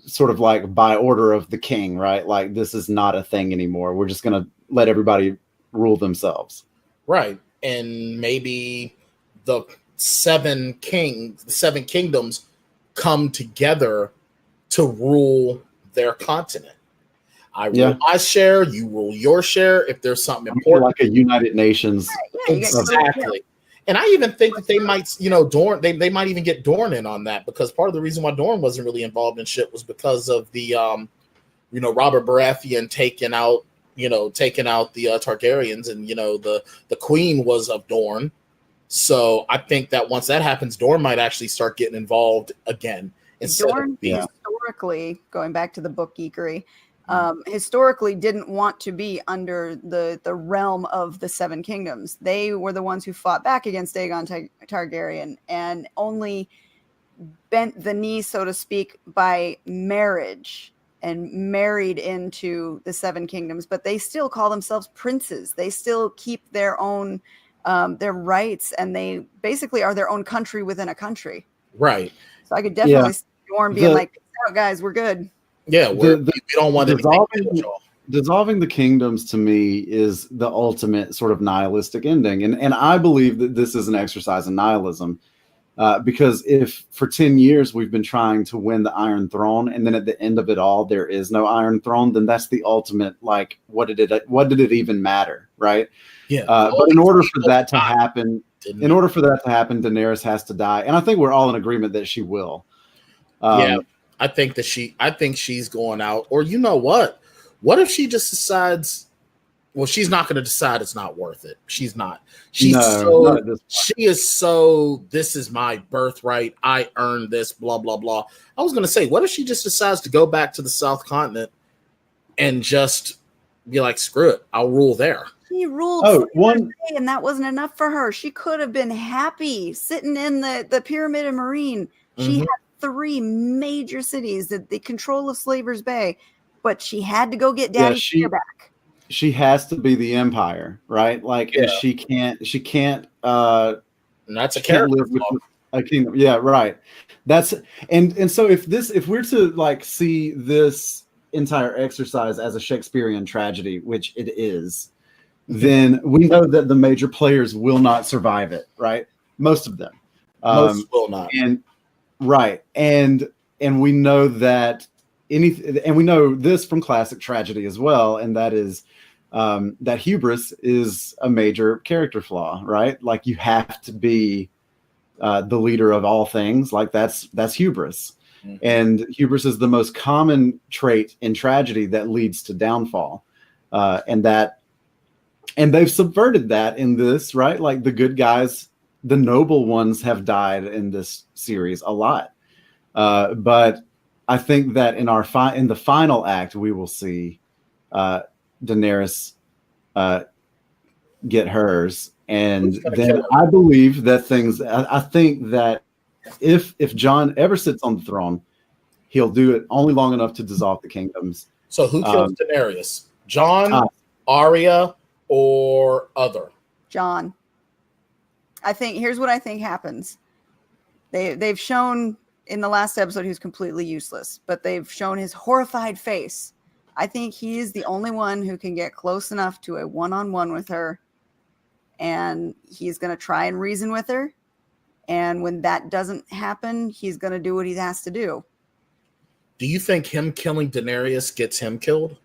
sort of like by order of the king, right? Like, this is not a thing anymore. We're just going to let everybody rule themselves. Right. And maybe the 7 kingdoms come together to rule their continent. I rule my share, you rule your share. If there's something important, like a United Nations. Exactly. And I even think that they might, Dorne, they might even get Dorne in on that, because part of the reason why Dorne wasn't really involved in shit was because of the, Robert Baratheon taking out the Targaryens, and, the queen was of Dorne. So I think that once that happens, Dorne might actually start getting involved again. Dorne, historically, going back to the book geekery, historically didn't want to be under the realm of the 7 kingdoms. They were the ones who fought back against Aegon Targaryen and only bent the knee, so to speak, by marriage and married into the 7 kingdoms. But they still call themselves princes. They still keep their own their rights, and they basically are their own country within a country. Right. So I could definitely see Dorne being like, "Peace out, guys, we're good." Yeah, we don't want dissolving the kingdoms, to me, is the ultimate sort of nihilistic ending. And I believe that this is an exercise in nihilism, because if for 10 years we've been trying to win the Iron Throne, and then at the end of it all there is no Iron Throne, then that's the ultimate, like, what did it even matter, right? Yeah. But in order for that to happen, Daenerys has to die, and I think we're all in agreement that she will. I think she's going out. Or you know what? What if she just decides, Well, she's not going to decide it's not worth it. She's not. She is so, this is my birthright. I earned this, blah, blah, blah. I was going to say, what if she just decides to go back to the South Continent and be like, screw it, I'll rule there. She ruled and that wasn't enough for her. She could have been happy sitting in the Pyramid of Marine. She had 3 major cities, the control of Slaver's Bay, but she had to go get Daddy back. She has to be the Empire, right? Like, and she can't. And that's a character live with a kingdom. Yeah, right. That's and so if we're to like see this entire exercise as a Shakespearean tragedy, which it is, then we know that the major players will not survive it, right? Most of them. Most will not. And we know that and we know this from classic tragedy as well, and that is that hubris is a major character flaw, right? Like, you have to be the leader of all things. Like, that's hubris. Mm-hmm. And hubris is the most common trait in tragedy that leads to downfall. And they've subverted that in this, right? Like, the good guys, the noble ones have died in this series a lot. But I think that in the final act, we will see Daenerys get hers. And then I believe that I think that if Jon ever sits on the throne, he'll do it only long enough to dissolve the kingdoms. So who kills Daenerys? Jon, Arya, or other? Jon. Here's what I think happens. They've shown in the last episode he's completely useless, but they've shown his horrified face. I think he is the only one who can get close enough to a one-on-one with her, and he's going to try and reason with her. And when that doesn't happen, he's going to do what he has to do. Do you think him killing Daenerys gets him killed?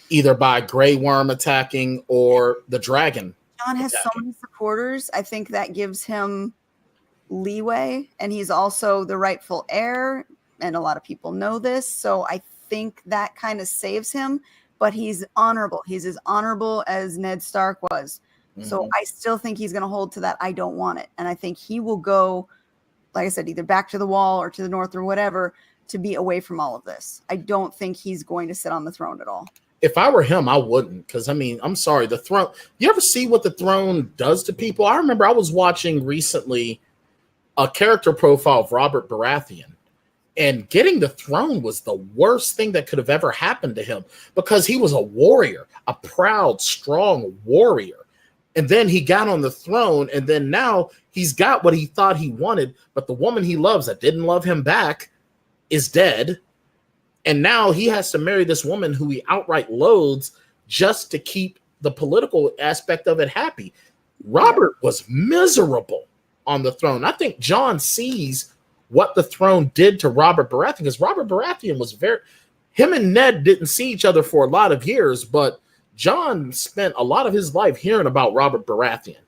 Either by Grey Worm attacking or the dragon. Jon has so many supporters. I think that gives him leeway, and he's also the rightful heir, and a lot of people know this. So I think that kind of saves him, but he's honorable. He's as honorable as Ned Stark was. Mm-hmm. So I still think he's going to hold to that I don't want it. And I think he will go, like I said, either back to the wall or to the north or whatever, to be away from all of this. I don't think he's going to sit on the throne at all. If I were him, I wouldn't, because, I mean, I'm sorry, the throne, you ever see what the throne does to people? I remember I was watching recently a character profile of Robert Baratheon, and getting the throne was the worst thing that could have ever happened to him, because he was a warrior, a proud, strong warrior. And then he got on the throne, and then now he's got what he thought he wanted, but the woman he loves that didn't love him back is dead. And now he has to marry this woman who he outright loathes just to keep the political aspect of it happy. Robert was miserable on the throne. I think Jon sees what the throne did to Robert Baratheon, because Robert Baratheon was him and Ned didn't see each other for a lot of years, but Jon spent a lot of his life hearing about Robert Baratheon,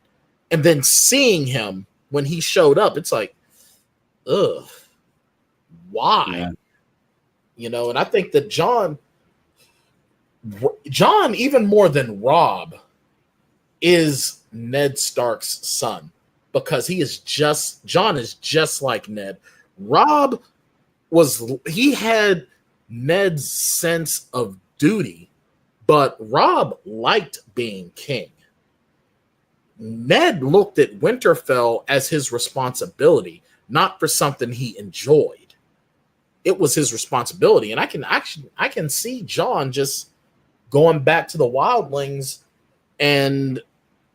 and then seeing him when he showed up, it's like, ugh, why? Yeah. You know, and I think that Jon, even more than Robb, is Ned Stark's son, because Jon is just like Ned. Robb he had Ned's sense of duty, but Robb liked being king. Ned looked at Winterfell as his responsibility, not for something he enjoyed. It was his responsibility. And I can see Jon just going back to the wildlings and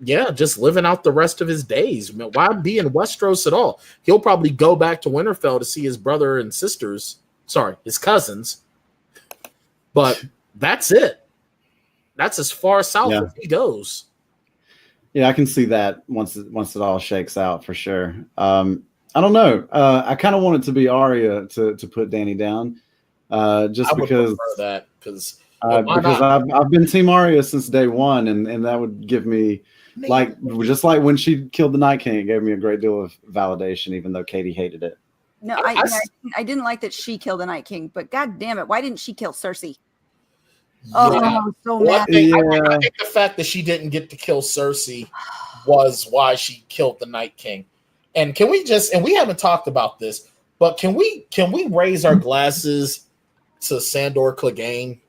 just living out the rest of his days. I mean, why be in Westeros at all? He'll probably go back to Winterfell to see his brother and his cousins. But that's it. That's as far south as he goes. Yeah, I can see that once it all shakes out, for sure. I don't know. I kind of want it to be Arya to put Dany down, just because that because I've been Team Arya since day one, and that would give me just like when she killed the Night King, it gave me a great deal of validation, even though Katie hated it. No, I didn't like that she killed the Night King, but God damn it, why didn't she kill Cersei? Oh, Yeah. I'm so Well, mad. I think the fact that she didn't get to kill Cersei was why she killed the Night King. And can we just, and we haven't talked about this, but can we raise our glasses to Sandor Clegane?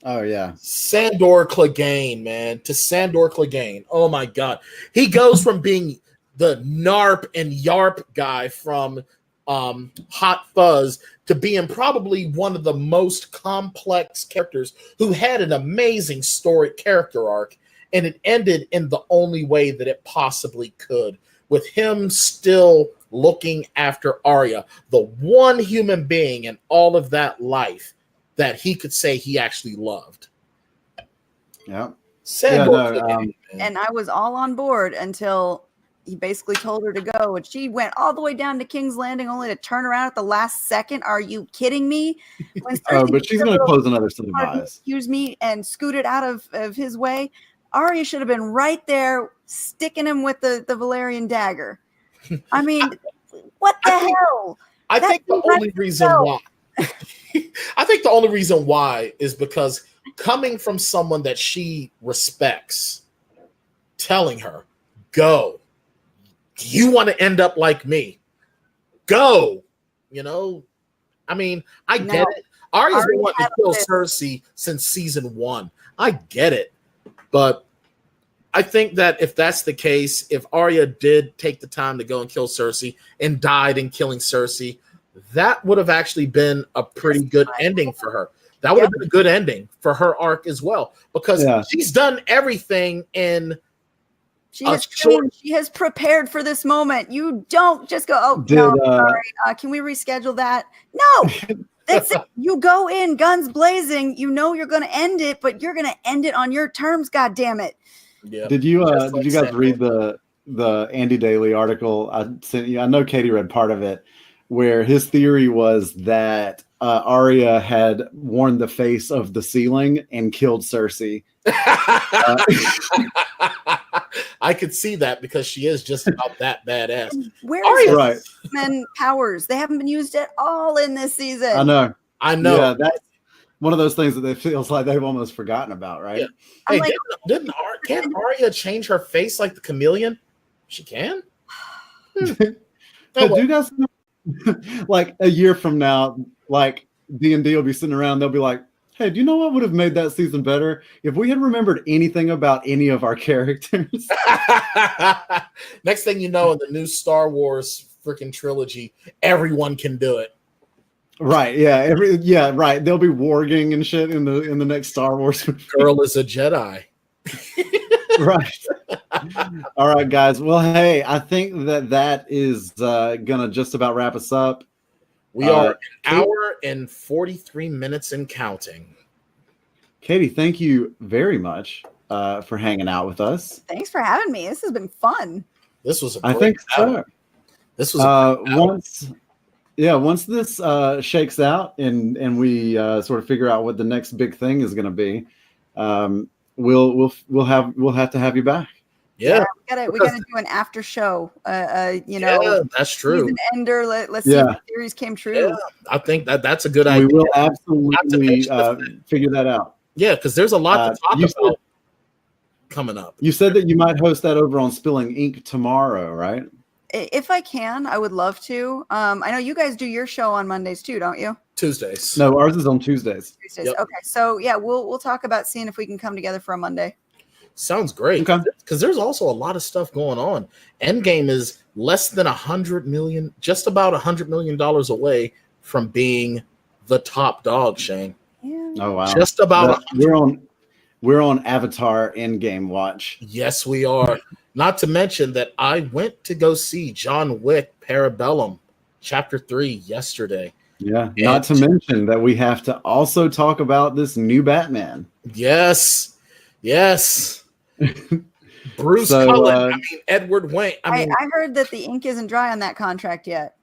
Oh yeah. Sandor Clegane, man. To Sandor Clegane. Oh my God. He goes from being the NARP and YARP guy from Hot Fuzz to being probably one of the most complex characters who had an amazing story character arc, and it ended in the only way that it possibly could, with him still looking after Arya, the one human being in all of that life that he could say he actually loved. Yeah. Sandor Clegane, and I was all on board until he basically told her to go, and she went all the way down to King's Landing only to turn around at the last second. Are you kidding me? When but she's going to close another set of eyes. Excuse me, and scooted out of his way. Arya should have been right there, sticking him with the Valerian dagger. I mean, what the hell? I think the only reason why. I think the only reason why is because coming from someone that she respects, telling her, "Go. Do you want to end up like me? Go." You know, I mean, I get it. Arya's been wanting to kill Cersei since season 1. I get it. But I think that if that's the case, if Arya did take the time to go and kill Cersei and died in killing Cersei, that would have actually been a pretty good ending for her. That would have been a good ending for her arc as well, because she's done everything in she has prepared for this moment. You don't just go, "Oh, no, sorry. Can we reschedule that?" No. That's it. You go in guns blazing. You know you're going to end it, but you're going to end it on your terms. God damn it! Yeah. Did you guys read the Andy Daly article I sent you? I know Katie read part of it, where his theory was that Arya had worn the face of the ceiling and killed Cersei. I could see that because she is just about that badass. Where is men powers? They haven't been used at all in this season. I know. Yeah, that's one of those things that it feels like they've almost forgotten about, right? Yeah. Hey, can't Arya change her face like the chameleon? She can. Do you guys know, like a year from now, like D&D will be sitting around, they'll be like, "Hey, do you know what would have made that season better? If we had remembered anything about any of our characters." Next thing you know, in the new Star Wars freaking trilogy, everyone can do it. Right, yeah. Right. They'll be warging and shit in the next Star Wars. Girl is a Jedi. Right. All right, guys. Well, hey, I think that is gonna just about wrap us up. We are an hour and 43 minutes and counting. Katie, thank you very much for hanging out with us. Thanks for having me. This has been fun. This was I think so. This was once this shakes out and we sort of figure out what the next big thing is going to be, we'll have to have you back. Yeah, we gotta do an after show. That's true. Season ender. Let's see if the theories came true. Yeah, I think that's a good idea. We will absolutely figure that out. Yeah, because there's a lot to talk about coming up. You said that you might host that over on Spilling Ink tomorrow, right? If I can, I would love to. I know you guys do your show on Mondays too, don't you? Tuesdays. No, ours is on Tuesdays. Yep. Okay, so yeah, we'll talk about seeing if we can come together for a Monday. Sounds great. Because there's also a lot of stuff going on. Endgame is less than $100 million, just about $100 million away from being the top dog, Shane. Yeah. Oh wow! Just about. We're on Avatar Endgame watch. Yes, we are. Not to mention that I went to go see John Wick Parabellum Chapter 3 yesterday. Yeah. And not to mention that we have to also talk about this new Batman. Yes. Bruce Cullen. Edward Wayne. I heard that the ink isn't dry on that contract yet.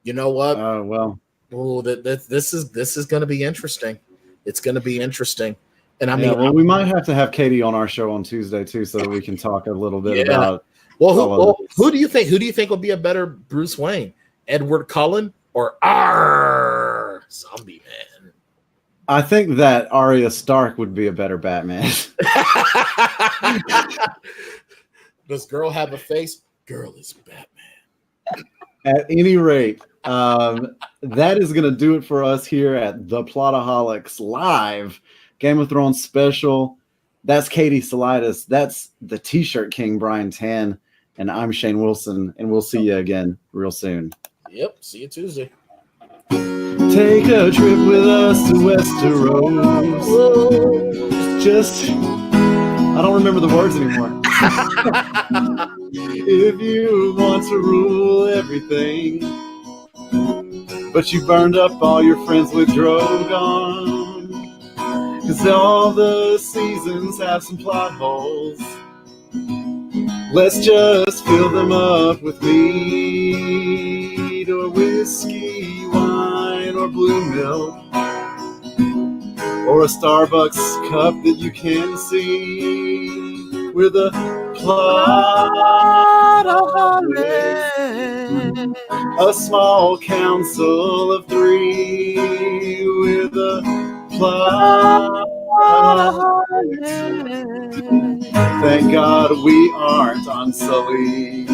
You know what? Oh well. Oh, this is going to be interesting. It's going to be interesting. And we might have to have Katie on our show on Tuesday too, so that we can talk a little bit about. Who do you think? Who do you think will be a better Bruce Wayne, Edward Cullen or Zombie Man? I think that Arya Stark would be a better Batman. Does girl have a face? Girl is Batman. At any rate, that is going to do it for us here at the Plotaholics Live Game of Thrones special. That's Katie Salidas. That's the T-shirt King, Brian Tan. And I'm Shane Wilson. And we'll see you again real soon. Yep. See you Tuesday. Take a trip with us to Westeros. Just, I don't remember the words anymore. If you want to rule everything, but you burned up all your friends with Drogon, 'cause all the seasons have some plot holes. Let's just fill them up with mead or whiskey, wine or blue milk, or a Starbucks cup that you can see. We're the Plotaholics, a small council of three. We're the Plotaholics. Thank God we aren't unsullied.